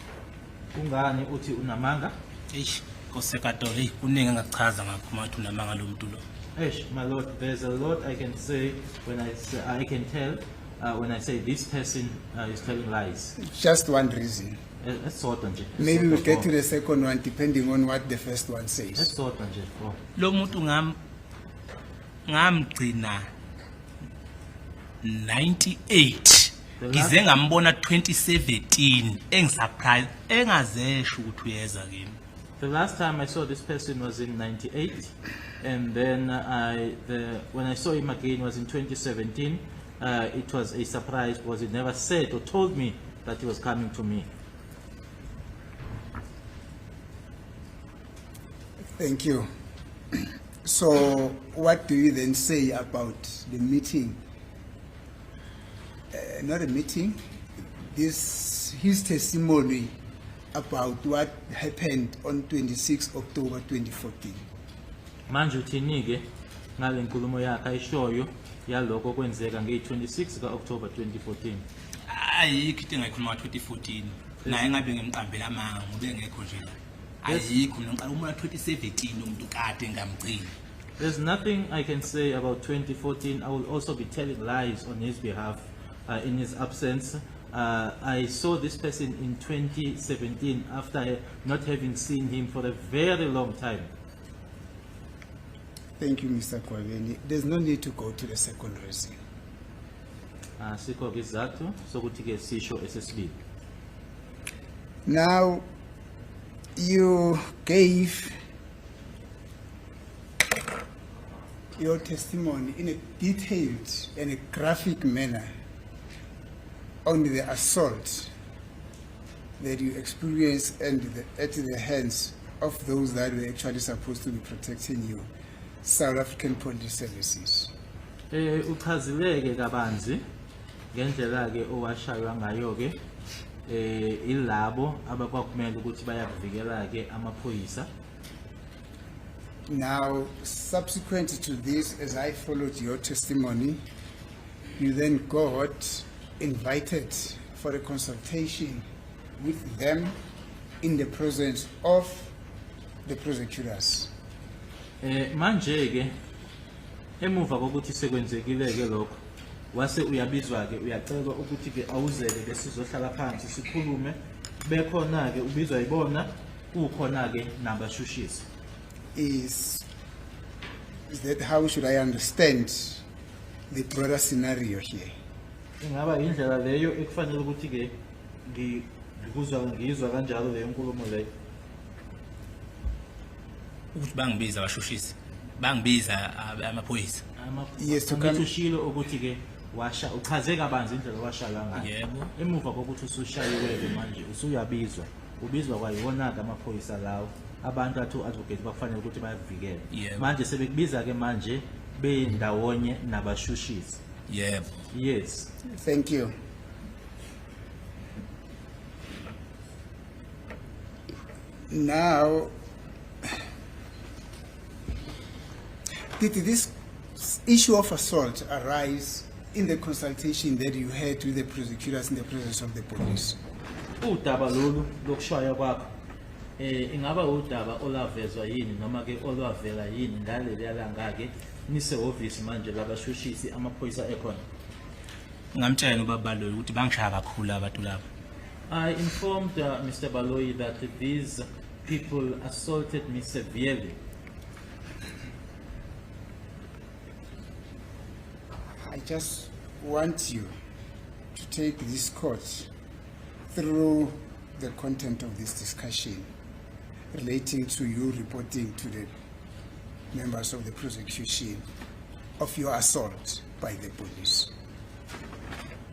Kungani uthi unamanga? eish kosekadolo hey kuningi engachaza ngakho mathi unamanga lo muntu lo. My lord, there's a lot I can say when I can tell when I say this person is telling lies. Just one reason. Maybe we'll get to the second one depending on what the first one says. Lo muntu ngamgcina 98 ngize ngambona 2017 engisurprise engazesho ukuthi uyeza kimi. The last time I saw this person was in 98, and then when I saw him again was in 2017. It was a surprise because he never said or told me that he was coming to me. Thank you. So what do you then say about the meeting? Not a meeting, his testimony about what happened on 26 October 2014. Manje uthini-ke ngale nkulumo yakhe ayishoyo yalokho kwenzeka nge-26 ka-October 2014. ayikho into engayikhuluma nga-2014 naye ngabe ngemqambela amanga ngobe ngekho nje la ayikho mina ngiqala umoya 2017 umuntu kade ngamgcina. There's nothing I can say about 2014. I will also be telling lies on his behalf in his absence. I saw this person in 2017 after not having seen him for a very long time. Thank you, Mr. Kwabeni. There's no need to go to the second reason. Sikho isizathu sokuthi-ke sisho esesibili. Now, you gave your testimony in a detailed and a graphic manner on the assault that you experienced at the hands of those that were actually supposed to be protecting you, South African Police Services. Uchazileke kabanzi ngendlela-ke owashaywa ngayo-ke ilabo abakwakumele ukuthi bayakuvikela-ke amaphoyisa. Now, subsequent to this, as I followed your testimony, you then got invited for a consultation with them in the presence of the prosecutors. Manje-ke emuva kokuthi sekwenzekile-ke lokho wase uyabizwa-ke uyacelwa ukuthi-ke awuzele besizohlala phansi sikhulume bekhona-ke ubizwa yibona kukhona-ke nabashushisi. Is that how should I understand the broader scenario here? Ingaba indlela leyo ekufanele ukuthi-ke ngizwa kanjalo leyo nkulumo leyo. Ukuthi bangibiza abashushisi bangibiza amaphoyisa. Yes, to come. Ushilo ukuthi-ke washa uchaze kabanzi indlela washaywa ngayo. Yebo. Emuva kokuthi usushayiwe-ke manje usuyabizwa ubizwa kwayiwona-ke amaphoyisa lawo abantu athi advocate bakufanele ukuthi bayakuvikela. Yebo. Manje sebekubiza-ke manje bendawonye nabashushisi. Yebo. Yes. Thank you. Now, did this issue of assault arise in the consultation that you had with the prosecutors in the presence of the police? Udaba lolu lokushaya kwakho ingaba udaba olavezwa yini noma ke olwavela yini ngaleli yalanga-ke nisehhovisi manje labashushisi amaphoyisa ekhona? Ngamtshela ubaba Baloyi ukuthi bangishaya kakhulu abantu labo. I informed Mr. Baloyi that these people assaulted me severely. I just want you to take this court through the content of this discussion relating to you reporting to the members of the prosecution of your assault by the police.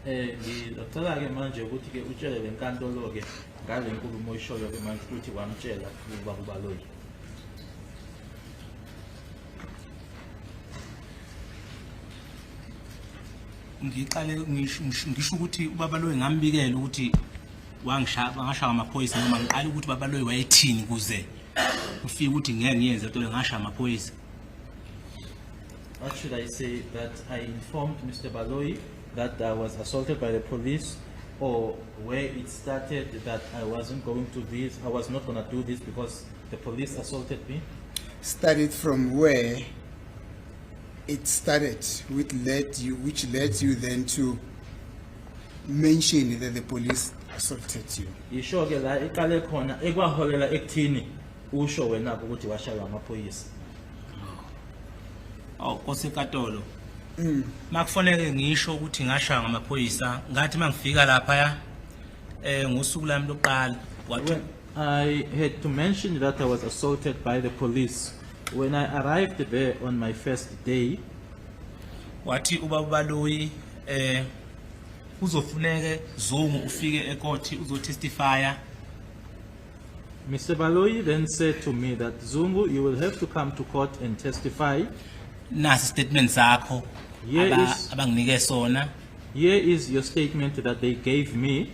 Ngicela-ke manje ukuthi-ke utshele le nkantolo-ke ngale nkulumo oyishoyo-ke manje ukuthi wamtshela ubaba uBaloyi. Ngiqale ngisho ukuthi ubaba Baloyi ngambikela ukuthi wangishaya amaphoyisa noma ngiqala ukuthi ubaba Baloyi wayethini kuze ufike ukuthi ngeke ngiyenze into le ngashaya amaphoyisa. What should I say? That I informed Mr. Baloyi that I was assaulted by the police, or where it started that I wasn't going to this, I was not going to do this because the police assaulted me? Started from where it started, which led you then to mention that the police assaulted you. Isho-ke la iqale khona ekwaholela ekuthini usho wena ukuthi washaywa amaphoyisa. Kosekatolo. Makufoneke ngisho ukuthi ngashaya ngamaphoyisa ngathi mangifika lapha ngosuku lami lokuqala When I had to mention that I was assaulted by the police, when I arrived there on my first day, wathi ubaba Baloyi uzofuneke Zungu ufike ecourt uzotestifya Mr. Baloyi then said to me that, Zungu, you will have to come to court and testify. nasi statement sakho Here aba- is- abanginike sona Here is your statement that they gave me.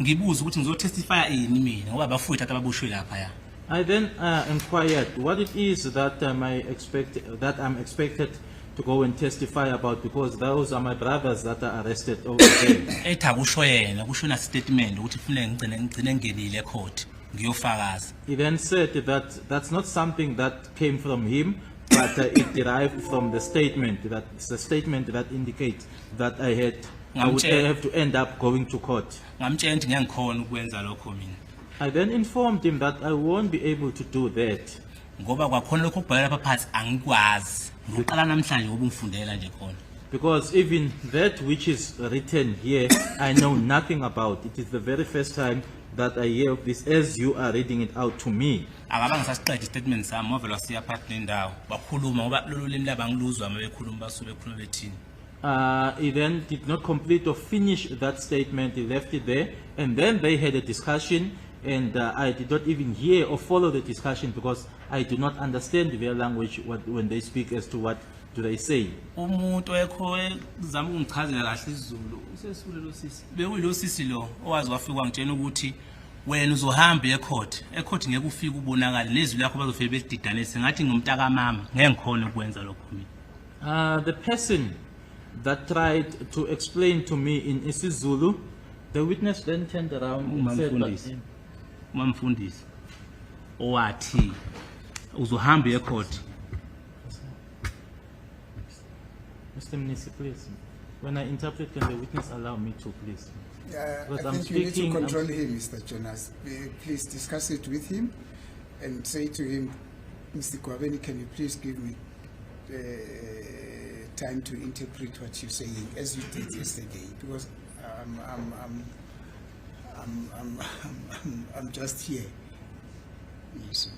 ngibuza ukuthi ngizotestifya ini mina ngoba bafowethu ati ababoshwe laphaya I then inquired what it is that I'm expected to go and testify about, because those are my brothers that are arrested over there. ethi akusho yena kusho nasi statement ukuthi kufanele ngigcine ngingenile ecourt ngiyofakaza He then said that that's not something that came from him, but it derived from the statement. That it's a statement that indicates that I would have to end up going to court. ngamtshela ukuthi ngeke ngikhona ukwenza lokho mina I then informed him that I won't be able to do that, ngoba kwakhona lokho okubhalela lapha phansi angikwazi ngiqala namhlanje ngoba ngifundela nje khona because even that which is written here, I know nothing about. It is the very first time that I hear of this, as you are reading it out to me. akaba ngisasiqeda istatement sami ngoba vele siya phakathi nendawo bakhuluma ngoba lolu limi labangiluzwa uma bekhuluma basuke bekhuluma bethini He then did not complete or finish that statement. He left it there, and then they had a discussion, and I did not even hear or follow the discussion because I do not understand their language when they speak as to what do they say. umuntu ekho ezama ukungichazela kahle isiZulu usesule lo sisi bekuyilo sisi lo owazi wafika wangitshela ukuthi wena uzohamba ecourt ngeke ufike ubonakala nezwi lakho bazofike belididanise ngathi ngumntaka mama ngeke ngikhona ukwenza lokho mina The person that tried to explain to me in isiZulu, the witness then turned around and said, umamfundisi umamfundisi owathi uzohamba ecourt Mr. Mnisi, please. When I interpret, can the witness allow me to, please? Because I I'm think you need to speaking- control him, Mr. Jonas. Please discuss it with him and say to him, Mr. Kwabeni, can you please give me time to interpret what you're saying, as you did yesterday, because I'm just here. Yes.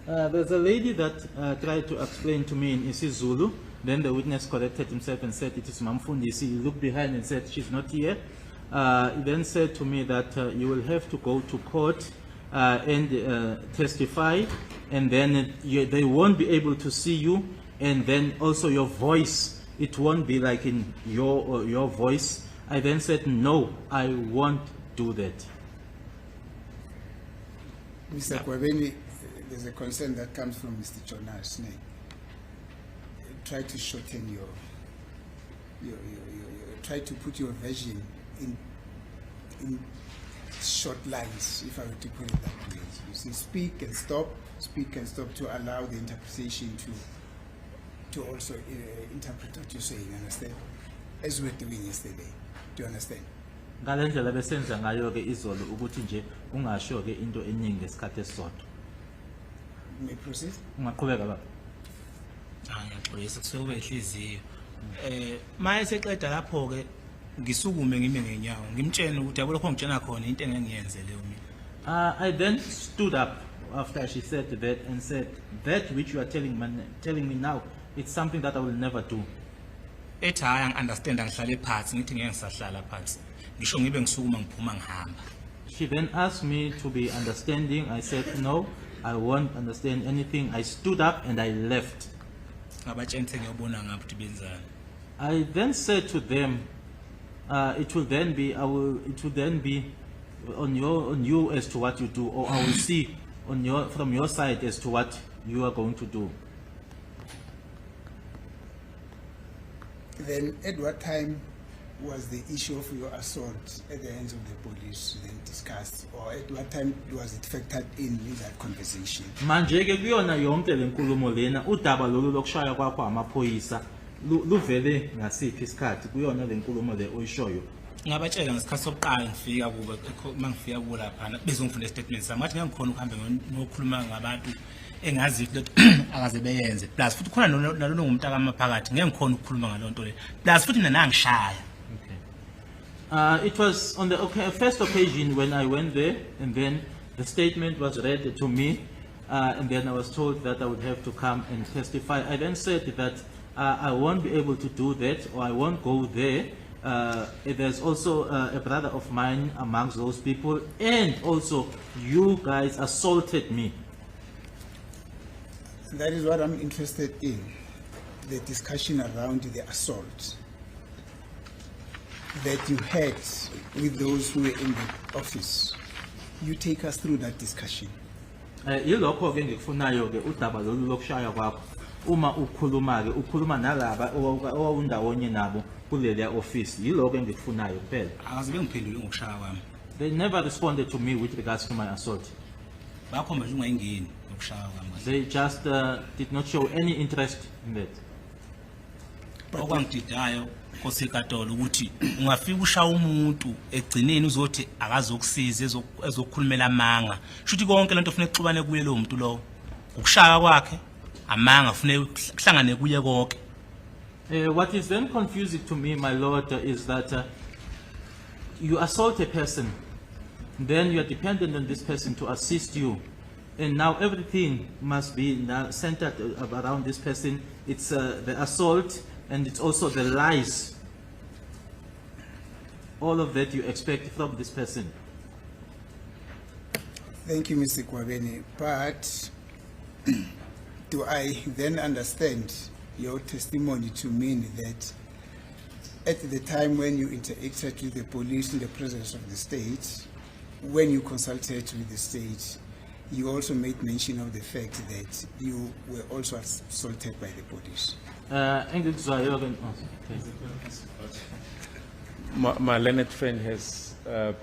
There's a lady that tried to explain to me in isiZulu. Then the witness corrected himself and said, it is Mamfundisi. He looked behind and said, she's not here. He then said to me that you will have to go to court and testify, and then they won't be able to see you, and then also your voice, it won't be like in your voice. I then said, no, I won't do that. Mr. Kwabeni, there's a concern that comes from Mr. Jonas. Try to shorten your try to put your version in short lines, if I were to put it that way. You see, speak and stop to allow the interpretation to also interpret what you're saying, understand? As we were doing yesterday. Do you understand? Ngalendlela besenza ngayo ke izolo ukuthi nje ungasho ke into eningi ngesikhathi esisodwa. You may proceed. Ungaqhubeka baba. ngiyaxolisa kusuke kube inhliziyo maye seqeda lapho ke ngisukume ngime ngenyawo ngimtshela ukuthi yabo lokho ngitshela khona into engeke ngiyenze leyo mina I then stood up after she said that and said, that which you are telling me now, it's something that I will never do. ethi hayi angi-understand ngihlale phansi ngithi ngeke ngisahlala phansi ngisho ngibe ngisukuma ngiphuma ngihamba She then asked me to be understanding. I said, no, I won't understand anything. I stood up and I left. ngabatshela ukuthi ngiyobona ngapho ukuthi benzani I then said to them, it will then be on you as to what you do, or I will see from your side as to what you are going to do. Then at what time was the issue of your assault at the hands of the police then discussed, or at what time was it factored in that conversation? Manje ke kuyona yonke lenkulumo lena udaba lolu lokushaya kwakho amaphoyisa luvele ngasiphi isikhathi kuyona lenkulumo le oyishoyo. ngabatshela ngesikhathi sokuqala ngifika kubo uma ngifika kubo laphana bezongifunda statement sami ngathi ngeke ngikhona ukuhambe ngokukhuluma ngabantu engazi ukuthi akaze beyenze plus futhi khona nalona ngumntaka amaphakathi ngeke ngikhona ukukhuluma ngalonto le plus futhi mina nangishaya It was on the first occasion when I went there, and then the statement was read to me, and then I was told that I would have to come and testify. I then said that I won't be able to do that, or I won't go there, There's also a brother of mine amongst those people, and also you guys assaulted me. That is what I'm interested in, the discussion around the assault that you had with those who were in the office. You take us through that discussion. Yilokho ke ngikufunayo ke udaba lolu lokushaya kwakho. Uma ukhuluma ke ukhuluma nalaba owawundawonye nabo kuleli office. Yilokho engikufunayo kuphela. akaze bengiphendule ngokushaya kwami They never responded to me with regards to my assault. bakhomba nje ungayingeni ngokushaya kwami They just did not show any interest in that. okwangididayo kosekatolo ukuthi ungafika ushaya umuntu egcineni uzothi akazokusiza ezokukhulumela amanga shuthi konke lento ufuna exubane kuye lo muntu lo ukushaya kwakhe amanga ufuna kuhlangane kuye konke What is then confusing to me, my lord, is that you assault a person, then you are dependent on this person to assist you, and now everything must be now centered around this person. It's the assault, and it's also the lies. All of that you expect from this person. Thank you, Mr. Kwabene. But do I then understand your testimony to mean that at the time when you interacted with the police in the presence of the state, when you consulted with the state, you also made mention of the fact that you were also assaulted by the police? Engikuzwayo ke- My learned friend has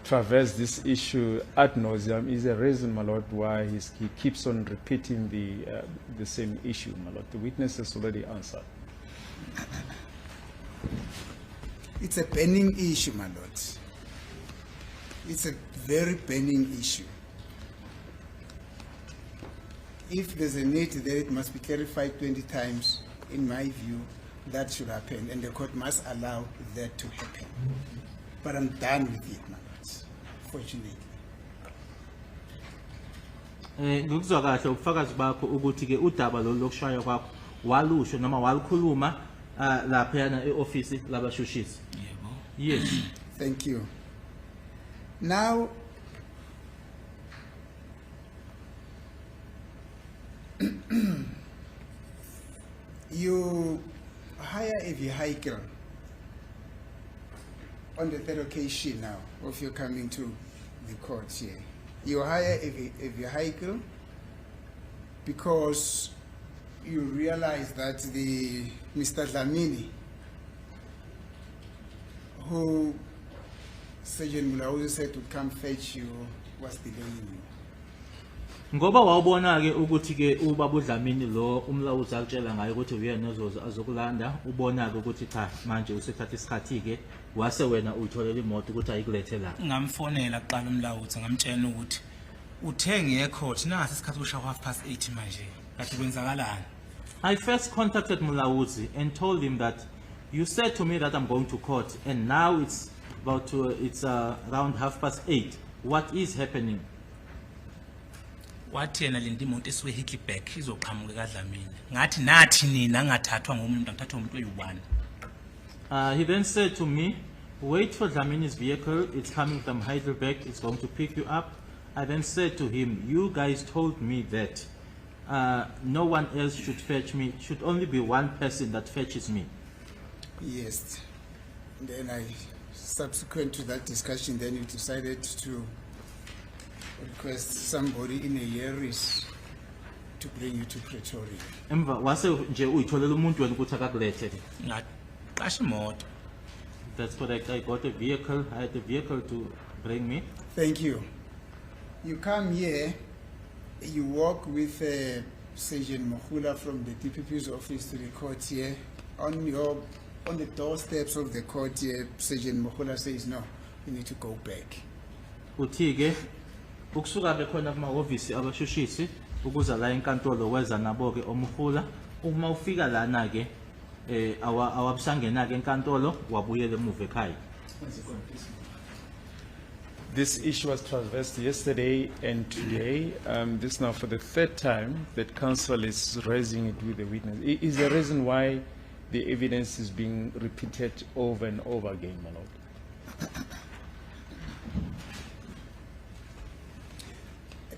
traversed this issue ad nauseum. Is a reason, my lord, why he keeps on repeating the same issue, my lord. The witness has already answered. It's a burning issue, my lord. It's a very burning issue. If there's a need there, it must be clarified 20 times. In my view, that should happen, and the court must allow that to happen. But I'm done with it, my lord, fortunately. ngikuzwa kahle ubufakazi bakho ukuthi ke udaba lo lokushaya kwakho walusho noma walukhuluma lapha yana e-office labashushisi. yebo Yes. Thank you. Now, you hire a vehicle on the third occasion now of your coming to the court here. You hire a vehicle because you realize that the Mr. Dlamini, who Sergeant Mulauzi said would come fetch you, was delaying you. Ngoba wawubona ke ukuthi ke ubaba uDlamini lo umlawuzi akutshela ngayo ukuthi uyena azokulanda ubona ke ukuthi cha manje usethatha isikhathi ke wase wena uyitholela imoto ukuthi ayikulethe la. ngamfonela kuqala umlawuthi ngamtshela ukuthi uthenge ecourt nasi isikhathi ushaya 8:30 manje kathi kwenzakalani I first contacted Mulawuzi and told him that you said to me that I'm going to court and now it's about around 8:30. What is happening? wathi yena le imoto esuke Hickleback izoqhamuka kaDlamini ngathi nathi nina ngathathwa ngomuntu ngithathwa umuntu oyi1 He then said to me, wait for Dlamini's vehicle, it's coming from Heidelberg, it's going to pick you up. I then said to him, you guys told me that no one else should fetch me, it should only be one person that fetches me. Yes. Then subsequent to that discussion, then you decided to request somebody in a Yaris to bring you to Pretoria. Emva wase nje uyitholela umuntu wena ukuthi akakulethe. ngaqasha imoto That's correct. I got a vehicle, I had a vehicle to bring me. Thank you. You come here, you walk with Sergeant Mohula from the DPP's office to the court here. On the doorsteps of the court here, Sergeant Mohula says, no, you need to go back. Uthi ke ukusuka bekhona kumahhovisi abashushisi ukuza la enkantolo weza nabo ke omhula uma ufika lana ke awabusangena ke enkantolo wabuyela emuva ekhaya. This issue was traversed yesterday and today. This now for the third time that counsel is raising it with the witness. Is the reason why the evidence is being repeated over and over again, my lord.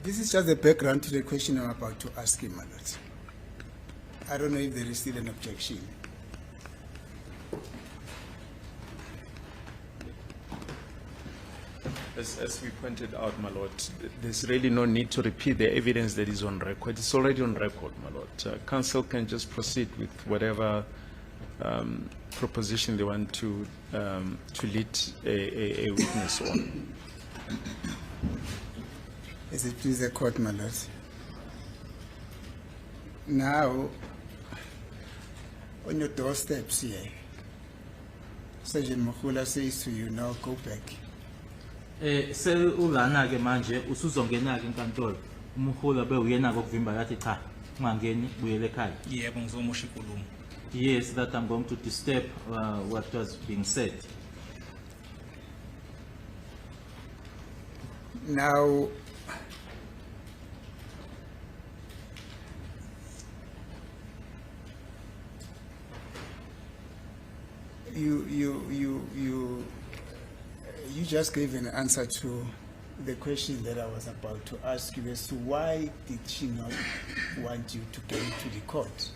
This is just the background to the question I'm about to ask him, my lord. I don't know if there is still an objection. As we pointed out, my lord, there's really no need to repeat the evidence that is on record. It's already on record, my lord. Council can just proceed with whatever proposition they want to lead a witness on. Is it please the court, my lord? Now, on your doorsteps here, Sergeant Mukula says to you, now go back. Se ulana ke manje usuzongena ke enkantolo umholo bewuyena kokuvimba yathi cha ungangeni buyele ekhaya. Yebo ngizomusha inkulumo. Yes, that I'm going to disturb what was being said. Now, you just gave an answer to the question that I was about to ask you as to why did she not want you to go to the court?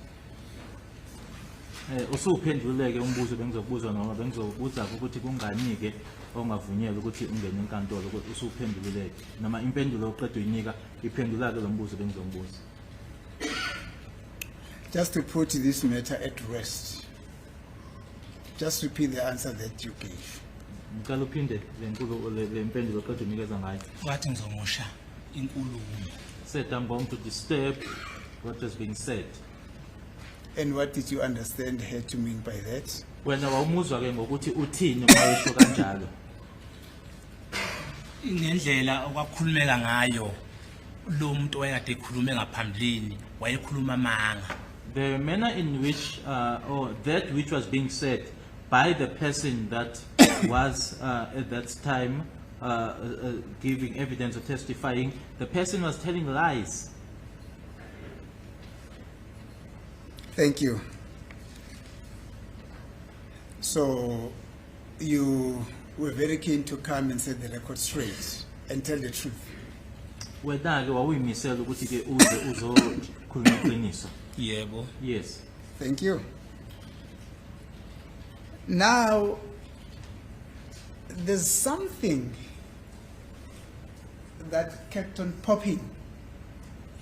Usuphenduleke umbuzo bengizokubuza noma bengizokubuza ukuthi kungani ke ongavunyelwa ukuthi ungene enkantolo ukuthi usuphenduleke noma impendulo oqedwe uyinika iphendula ke lo mbuzo bengizokubuza. Just to put this matter at rest, just repeat the answer that you gave. Ngicela uphinde le impendulo oqedwe unikeza ngayo. Wathi ngizomusha inkulumo. Said I'm going to disturb what was being said. And what did you understand her to mean by that? Wena wawumuzwa ke ngokuthi uthini uma esho kanjalo. Ngendlela okwakhulumeka ngayo lo muntu wayekade ekhulume ngaphambilini wayekhuluma amanga. The manner in which or that which was being said by the person that was at that time giving evidence or testifying, the person was telling lies. Thank you. So you were very keen to come and set the record straight and tell the truth. Wena ke wawuyimisela ukuthi ke uzokhuluma iqiniso. Yebo. Yes. Thank you. Now, there's something that kept on popping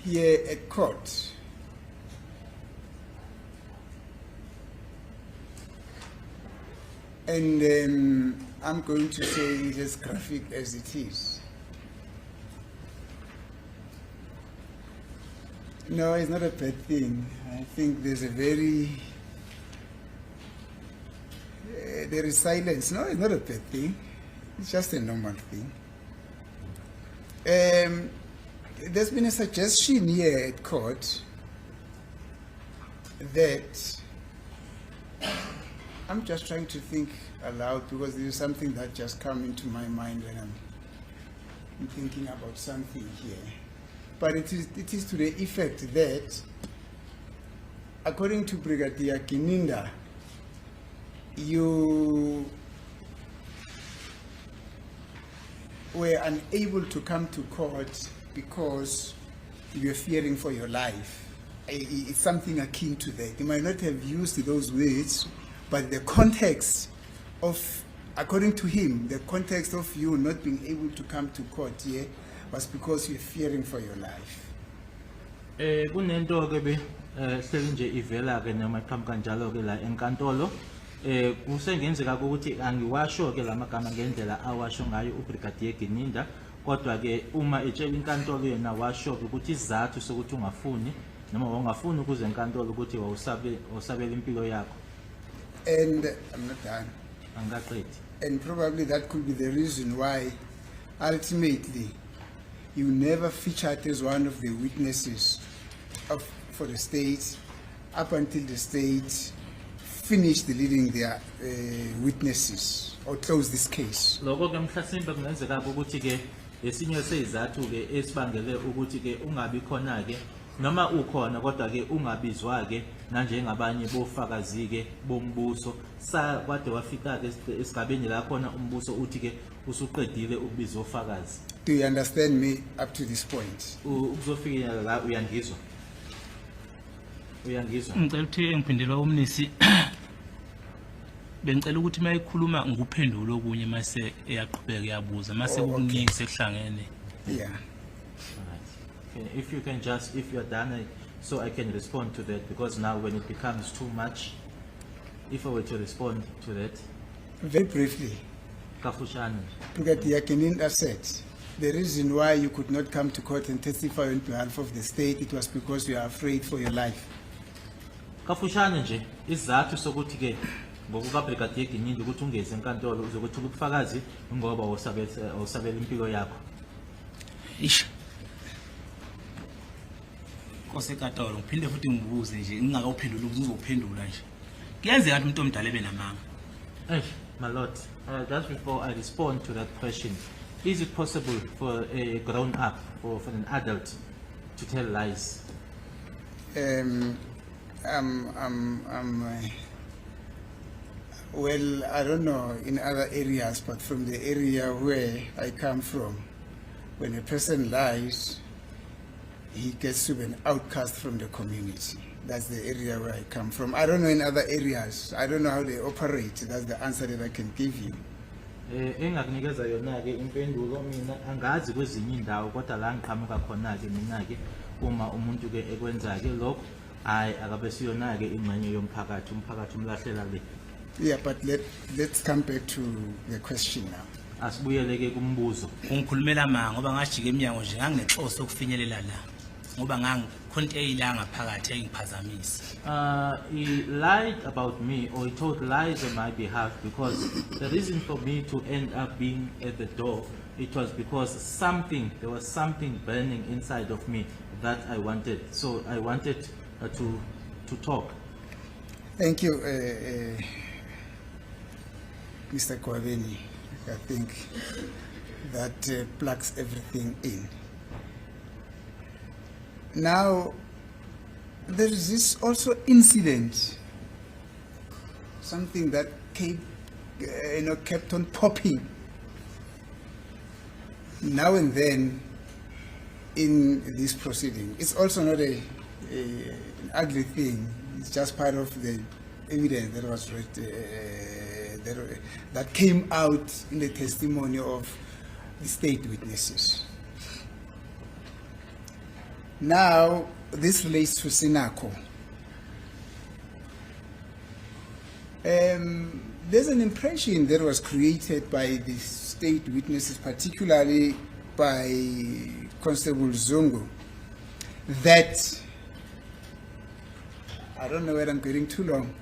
here at court. And I'm going to say it as graphic as it is. No, it's not a bad thing. I think there's a very, there is silence. No, it's not a bad thing. It's just a normal thing. There's been a suggestion here at court that I'm just trying to think aloud because there is something that just come into my mind when I'm thinking about something here. But it is to the effect that, according to Brigadier Kininda, you were unable to come to court because you were fearing for your life. It's something akin to that. You might not have used those words, but the context of, according to him, the context of you not being able to come to court here was because you're fearing for your life. Kunento ke be sekunje ivela ke noma iqhamuka njalo ke la enkantolo kusengenzeka ukuthi angiwasho ke lamagama ngendlela awasho ngayo uBrigadier Gininda, kodwa ke uma etshela inkantolo yena washo ukuthi isizathu sokuthi ungafuni noma ungafuni ukuze enkantolo ukuthi wawusabela impilo yakho. And I'm not done. Angaqedi. And probably that could be the reason why ultimately you never featured as one of the witnesses for the state up until the state finished leading their witnesses or close this case. Lokho ke mhlasimbe kungenzeka ukuthi ke esinye sezizathu ke esibangele ukuthi ke ungabi khona ke noma ukhona kodwa ke ungabizwa ke nanjengabanye bofakazi ke bombuso kwade wafika ke esigabeni la khona umbuso uthi ke usuqedile ukubiza ofakazi. Do you understand me up to this point? Ukuzofika la uyangizwa ngicela ukuthi ngiphindela umnisi bengicela ukuthi mayikhuluma ngikuphendula okunye mase eyaqhubeka yabuza mase kuningi sekuhlangene. Yeah. Okay, if you can just, if you're done, so I can respond to that, because now when it becomes too much, if I were to respond to that, Very briefly, Kafushani, Brigadier Yakininda said, the reason why you could not come to court and testify on behalf of the state, it was because you are afraid for your life. Kafushani nje, isizathu sokuthi ke ngokuka Brigadier Yakininda ukuthi ungeze enkantolo uzokuthi ubufakazi ngoba usabela impilo yakho. Ish. Kosekatolo ngiphinde futhi ngibuze nje ngingakawuphendula ukuzophendula nje. Kuyenzeka ukuthi umuntu omdala benamanga. My lord, just before I respond to that question, is it possible for a grown-up, for an adult, to tell lies? Well, I don't know in other areas, but from the area where I come from, when a person lies, he gets to be an outcast from the community. That's the area where I come from. I don't know in other areas. I don't know how they operate. That's the answer that I can give you. Engakunikeza yona ke impendulo mina angazi kwezinye indawo kodwa la ngiqhamuka khona ke mina ke uma umuntu ke ekwenza ke lokho hayi akabe siyona ke ingxenye yomphakathi umlahlela le. Yeah, but let's come back to the question now. Asibuyele ke kumbuzo. Ungikhulumela manga ngoba ngajika eminyango nje nganginenhloso ukufinyelela la. Ngoba ngangikhonto eyilanga phakathi engiphazamisa. He lied about me, or he told lies on my behalf, because the reason for me to end up being at the door, it was because there was something burning inside of me that I wanted. So I wanted to talk. Thank you, Mr. Kwabeni. I think that plugs everything in. Now, there is this also incident, something that kept on popping now and then in this proceeding. It's also not an ugly thing. It's just part of the evidence that was that came out in the testimony of the state witnesses. Now, this relates to Sinako. There's an impression that was created by the state witnesses, particularly by Constable Zungu, that, I don't know whether I'm getting too long,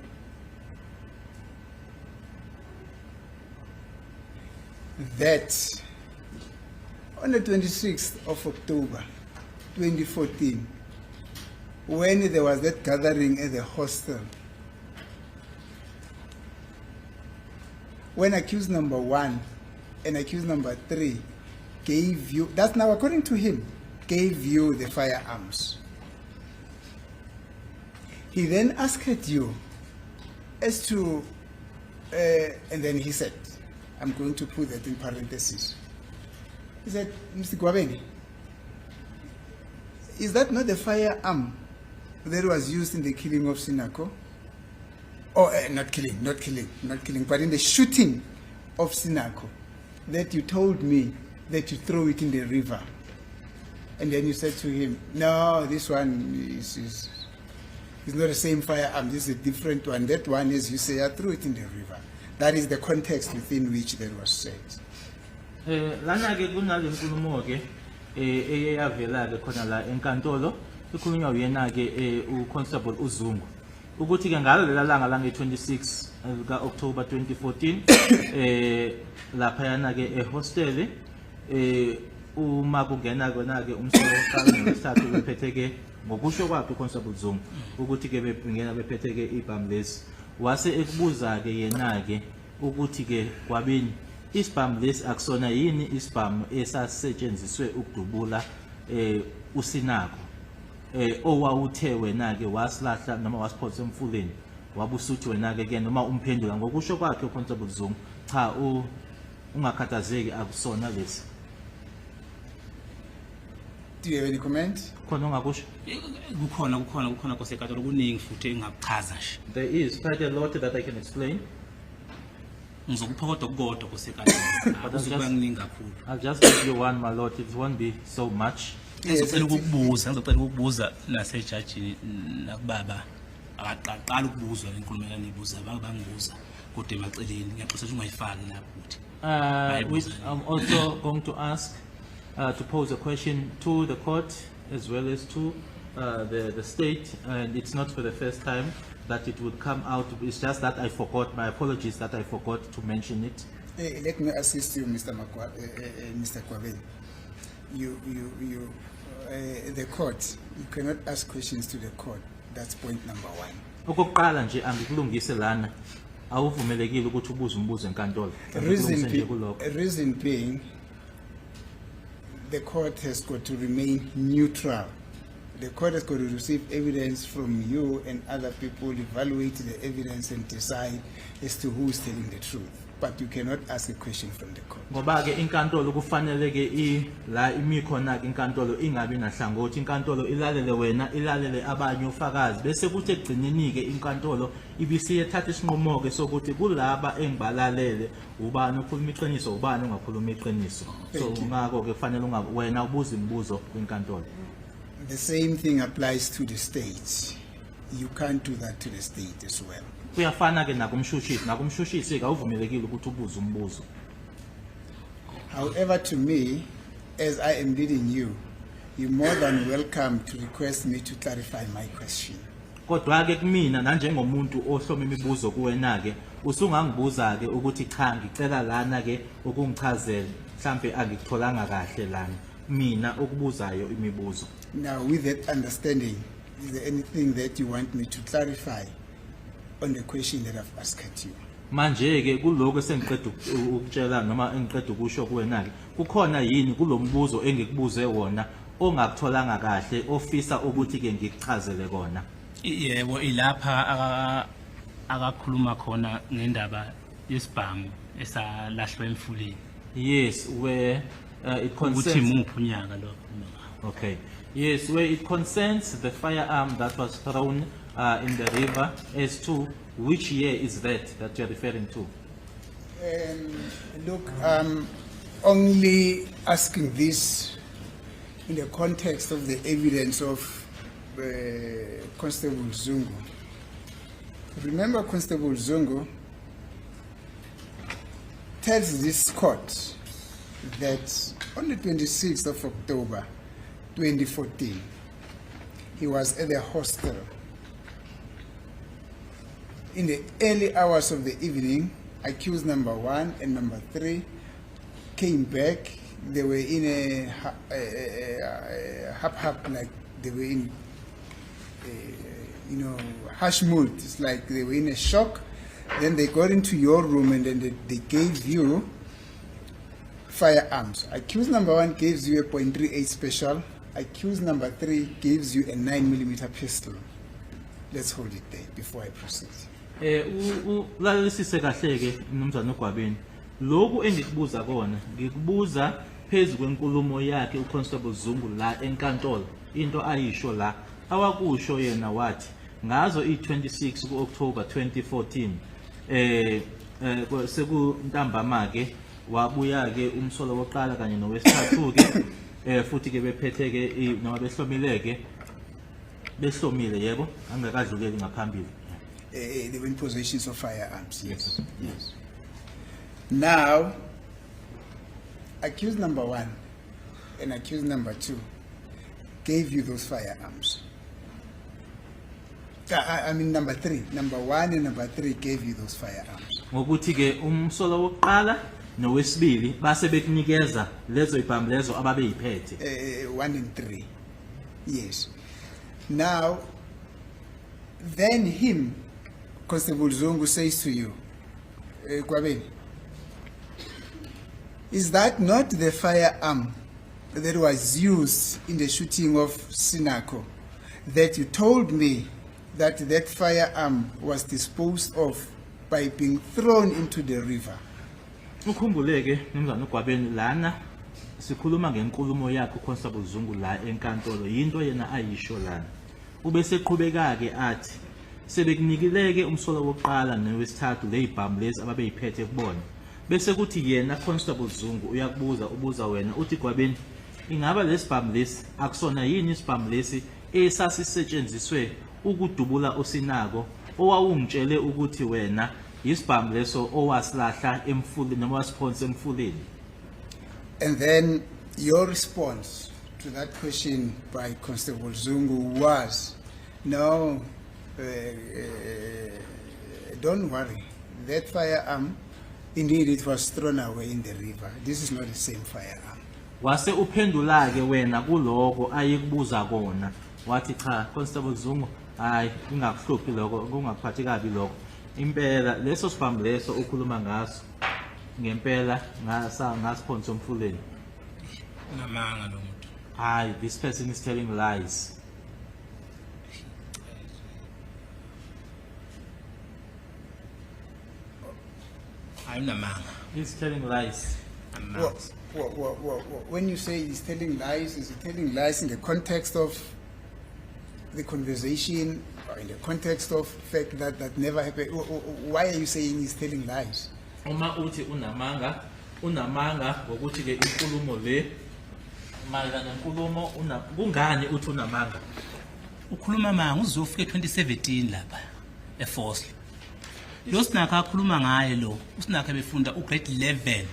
that on the 26th of October 2014, when there was that gathering at the hostel, when accused number 1 and accused number 3 gave you, that's now according to him, gave you the firearms. He then asked you as to, and then he said, I'm going to put that in parentheses. He said, Mr. Kwabeni, is that not the firearm that was used in the killing of Sinako? Or not killing, but in the shooting of Sinako, that you told me that you throw it in the river. And then you said to him, no, this one is not the same firearm, this is a different one. That one is, you say, I threw it in the river. That is the context within which that was said. Lana ke kunale nkulumo ke eyavela ke khona la enkantolo ikhulunywa uyena ke uConstable uZungu ukuthi ke ngalo lelalanga la nge26 ka October 2014 lapha yana ke ehostel uma kungena kona ke umsolo nesithathu bephethe ke ngokusho kwakhe uConstable Zungu ukuthi ke bengena bephethe ke ibhamu lesi wase ekubuza ke yena ke ukuthi ke Kwabeni isibhamu lesi akusona yini isibhamu esasetshenziswe ukudubula uSinako. owawuthe wena ke wasilahla noma wasiphosa emfuleni wabusuthi wena ke noma umphendula ngokusho kwakhe uConstable Zungu cha ungakhathazeki akusona lesi. Do you have any comment? Khona ongakusho? kukhona kosekatolo kuningi futhi engakuchaza nje. There is quite a lot that I can explain. Ngizokupha kodwa kukodwa kosekatolo. Akuzukuba kuningi kakhulu. I'll just give you one, my lord. It won't be so much. Ngizocela ukukubuza nasejajini nakubaba akaqala ukubuzwa inkulumo enibuza bangibuza kodwa emaceleni ngiyaqoqa ukuthi ungayifaki lapho ukuthi. Which I'm also going to ask to pose a question to the court as well as to the state, and it's not for the first time that it would come out. It's just that I forgot. My apologies that I forgot to mention it. Let me assist you, Mr. Kwabeni. The court, you cannot ask questions to the court. That's point number one. Okokuqala nje angikulungise lana awuvumelekile ukuthi ubuze umbuzo enkantolo. Reason being, the court has got to remain neutral. The court has got to receive evidence from you and other people, evaluate the evidence and decide as to who is telling the truth. But you cannot ask a question from the court. Ngoba ke inkantolo kufanele ke la imikhona ke inkantolo ingabi nahlangothi, inkantolo ilalele wena, ilalele abanye ofakazi bese kuthi egcineni ke inkantolo ibisiye thatha isinqumo ke sokuthi kulaba engibalalele ubani okhuluma iqiniso ubani ongakhuluma iqiniso. So ngako ke kufanele wena ubuze imibuzo kwinkantolo. The same thing applies to the state. You can't do that to the state as well. Kuyafana ke nakumshushisi ke awuvumelekile ukuthi ubuze umbuzo. However, to me, as I am leading you, you're more than welcome to request me to clarify my question. Kodwa ke kumina nanjengomuntu ohloma imibuzo kuwena ke usungangibuza ke ukuthi cha ngicela lana ke ukungichazela mhlambe angikutholanga kahle lana mina okubuzayo imibuzo. Now, with that understanding, is there anything that you want me to clarify on the question that I've asked you? Manje ke kuloko sengiqeda ukutshela noma engiqeda ukusho kuwena ke kukhona yini kulombuzo engikubuze wona ongakutholanga kahle ofisa ukuthi ke ngikuchazele kona? Yebo ilapha akakhuluma khona ngendaba yesibhamu esalahlwa emfuleni. Yes, where it concerns Okay. Yes, where it concerns the firearm that was thrown in the river, as to which year is that you're referring to? Look, I'm only asking this in the context of the evidence of Constable Zungu. Remember, Constable Zungu tells this court that on the 26th of October 2014, he was at the hostel. In the early hours of the evening, accused number 1 and number 3 came back. They were in a hap, like they were in, hush mood. It's like they were in a shock. Then they got into your room and then they gave you firearms. Accused number 1 gives you a .38 special. Accused number 3 gives you a 9mm pistol. Let's hold it there before I proceed. Lalisise kahle ke mnumzana uGwabeni. Lokhu engikubuza kona, ngikubuza phezulu kwenkulumo yakhe uConstable Zungu la enkantolo. Into ayisho la, awakusho yena wathi ngazo i26 kuOctober 2014 sekuntambama ke wabuya ke umsolo woqala kanye nowesithathu ke futhi ke bephethe ke noma behlomileke behlomile yebo angakadluleli ngaphambili. They were in possession of firearms. Yes. Yes. Now, accused number 1 and accused number 2 gave you those firearms. I mean number 3. Number 1 and number 3 gave you those firearms. Ngokuthi ke umsolo wokuqala nowesibili base bekunikeza lezo ibhamu lezo ababeyiphethe. 1 and 3. Yes. Now, then him, Constable Zungu, says to you, Kwabeni, is that not the firearm that was used in the shooting of Sinako? that you told me that that firearm was disposed of by being thrown into the river. Ukhumbuleke mnumzana uGwabeni lana sikhuluma ngenkulumo yakhe uConstable Zungu la enkantolo yinto yena ayisho lana. Ubese qhubeka ke athi sebekunikileke umsolo wokuqala nowesithathu lezibhamu lezi ababeyiphethe kubona. Bese kuthi yena Constable Zungu ubuza wena uthi Gwabeni ingaba lesibhamu lesi akusona yini isibhamu lesi esasisetshenziswe ukudubula uSinako owawungitshele ukuthi wena isibhamu leso owasilahla emfuleni noma wasiphonsa emfuleni. And then your response to that question by Constable Zungu was, no, don't worry, that firearm, indeed it was thrown away in the river. This is not the same firearm. Wase uphendula ke wena kuloko ayikubuza kona wathi cha Constable Zungu hayi ingakuhluphi lokho kungaphathi kabi lokho impela leso sibhamu leso ukhuluma ngaso ngempela ngasiphonsa emfuleni. Unamanga lo muntu. Hayi, this person is telling lies. Hayi unamanga. He's telling lies. When you say he's telling lies, is he telling lies in the context of the conversation or in the context of fact that never happened? Why are you saying he's telling lies? Uma uthi unamanga ngokuthi ke inkulumo le mayelana nenkulumo kungani uthi unamanga? Ukhuluma manga uzofika 2017 lapha eForce. Lo Sinako akhuluma ngaye lo, uSinako ebefunda ugrade 11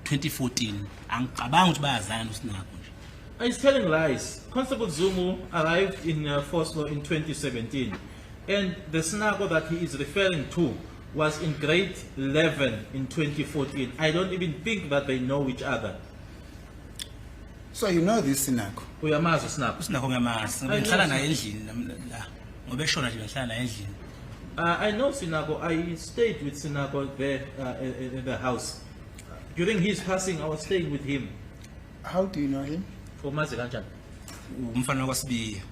2014. Angicabanga ukuthi bayazana uSinako nje. He's telling lies. Constable Zungu arrived in Foslo in 2017 and the Sinako that he is referring to was in grade 11 in 2014. I don't even think that they know each other. So you know this Sinako? Uyamazi uSinako? uSinako ngiyamazi. Ngihlala naye endlini la. Ngoba eshona nje ngihlala naye endlini. I know Sinako. I stayed with Sinako there in the house. During his passing, I was staying with him. How do you know him? Umazi kanjani? Umfana kwaSibiya.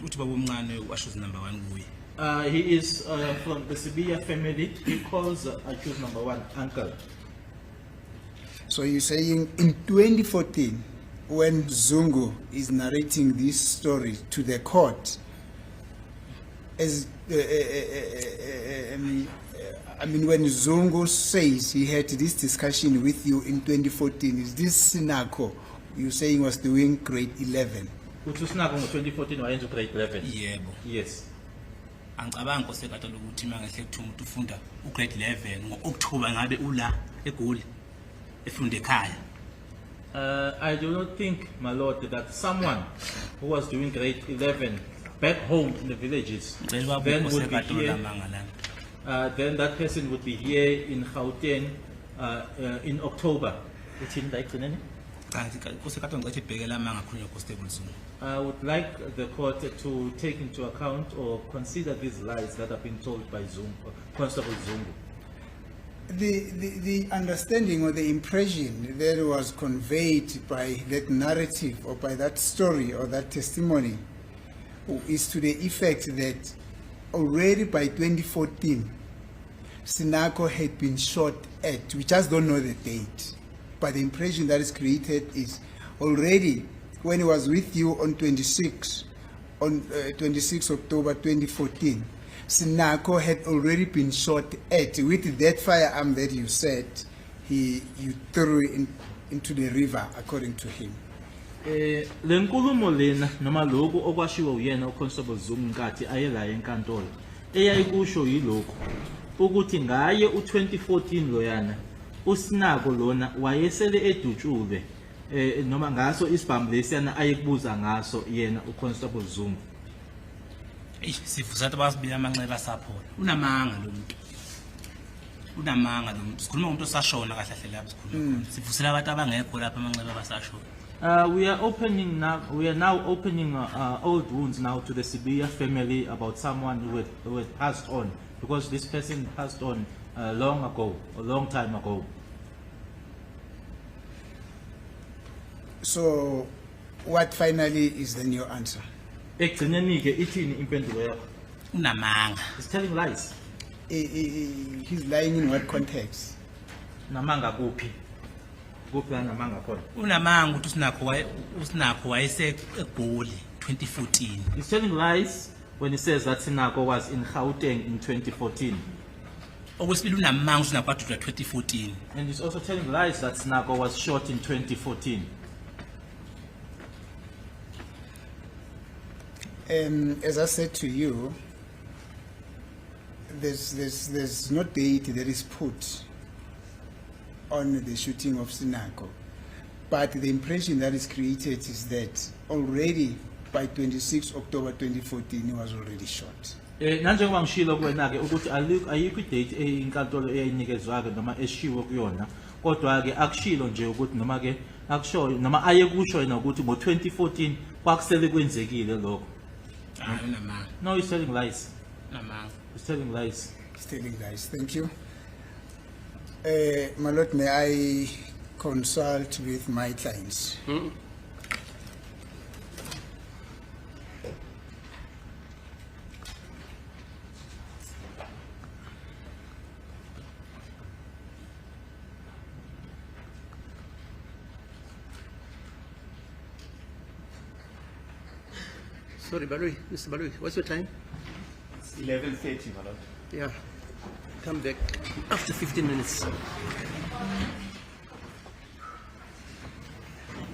Uthi baba omncane washo number 1 kuye. He is from the Sibiya family. He calls accused number 1 uncle. So you're saying in 2014, when Zungu is narrating this story to the court, as I mean, when Zungu says he had this discussion with you in 2014, is this Sinako you're saying was doing grade 11? Uthi uSinako ngo2014 wayenza grade 11. Yebo. Yes. Angicabanga nkosekade lokuthi mangahle kuthi umuntu ufunda ugrade 11 ngoOctober ngabe ula eGoli efunda ekhaya. I do not think, my lord, that someone who was doing grade 11 back home in the villages then would be here. Then that person would be here in Gauteng in October. I would like the court to take into account or consider these lies that have been told by Constable Zungu. The understanding or the impression that was conveyed by that narrative or by that story or that testimony is to the effect that already by 2014, Sinako had been shot at. We just don't know the date. But the impression that is created is already when he was with you on 26 October 2014, Sinako had already been shot at with that firearm that you said you threw into the river, according to him. Lenkulumo lena noma lokho okwashiwo uyena uConstable Zungu nkathi ayela enkantolo eyayikusho yilokho ukuthi ngaye u2014 loyana uSinako lona wayesele edutshulwe noma ngaso isibhamu lesiyana ayekubuza ngaso yena uConstable Zungu. Sivusa abasibiya amanxeba asaphola. Unamanga lo muntu. Unamanga lo muntu. Sikhuluma ngomuntu osashona kahle kahle lapha sikhuluma. Sivusela abantu abangekho lapha amanxeba abasashona. We are now opening old wounds now to the Sibiya family about someone who had passed on, because this person passed on a long time ago. So what finally is then your answer? Ekugcineni ke ithini impendulo yakho? unamanga He's telling lies. He's lying in what context? Namanga kuphi? Kuphi la namanga khona? unamanga ukuthi usinakho wayese eGoli 2014 He's telling lies when he says that Sinako was in Gauteng in 2014. okwesibili unamanga usinakho wadudwa 2014 And he's also telling lies that Sinako was shot in 2014. As I said to you, there's no date that is put on the shooting of Sinako, but the impression that is created is that already by 26 October 2014 he was already shot. Nanjengoba ngishilo kuwena ke ukuthi ayikho idate inkantolo eyinikezwa ke noma eshiwo kuyona, kodwa ke akushilo nje ukuthi noma ke akushoyo noma aye kusho yena ukuthi ngo2014 kwakusele kwenzekile lokho. unamanga No, he's telling lies. unamanga He's telling lies. Telling lies. Thank you. My Lord, may I consult with my clients? Sorry, Balui, Mr. Balui, what's your time? It's 11:30, my lord. Yeah, come back after 15 minutes.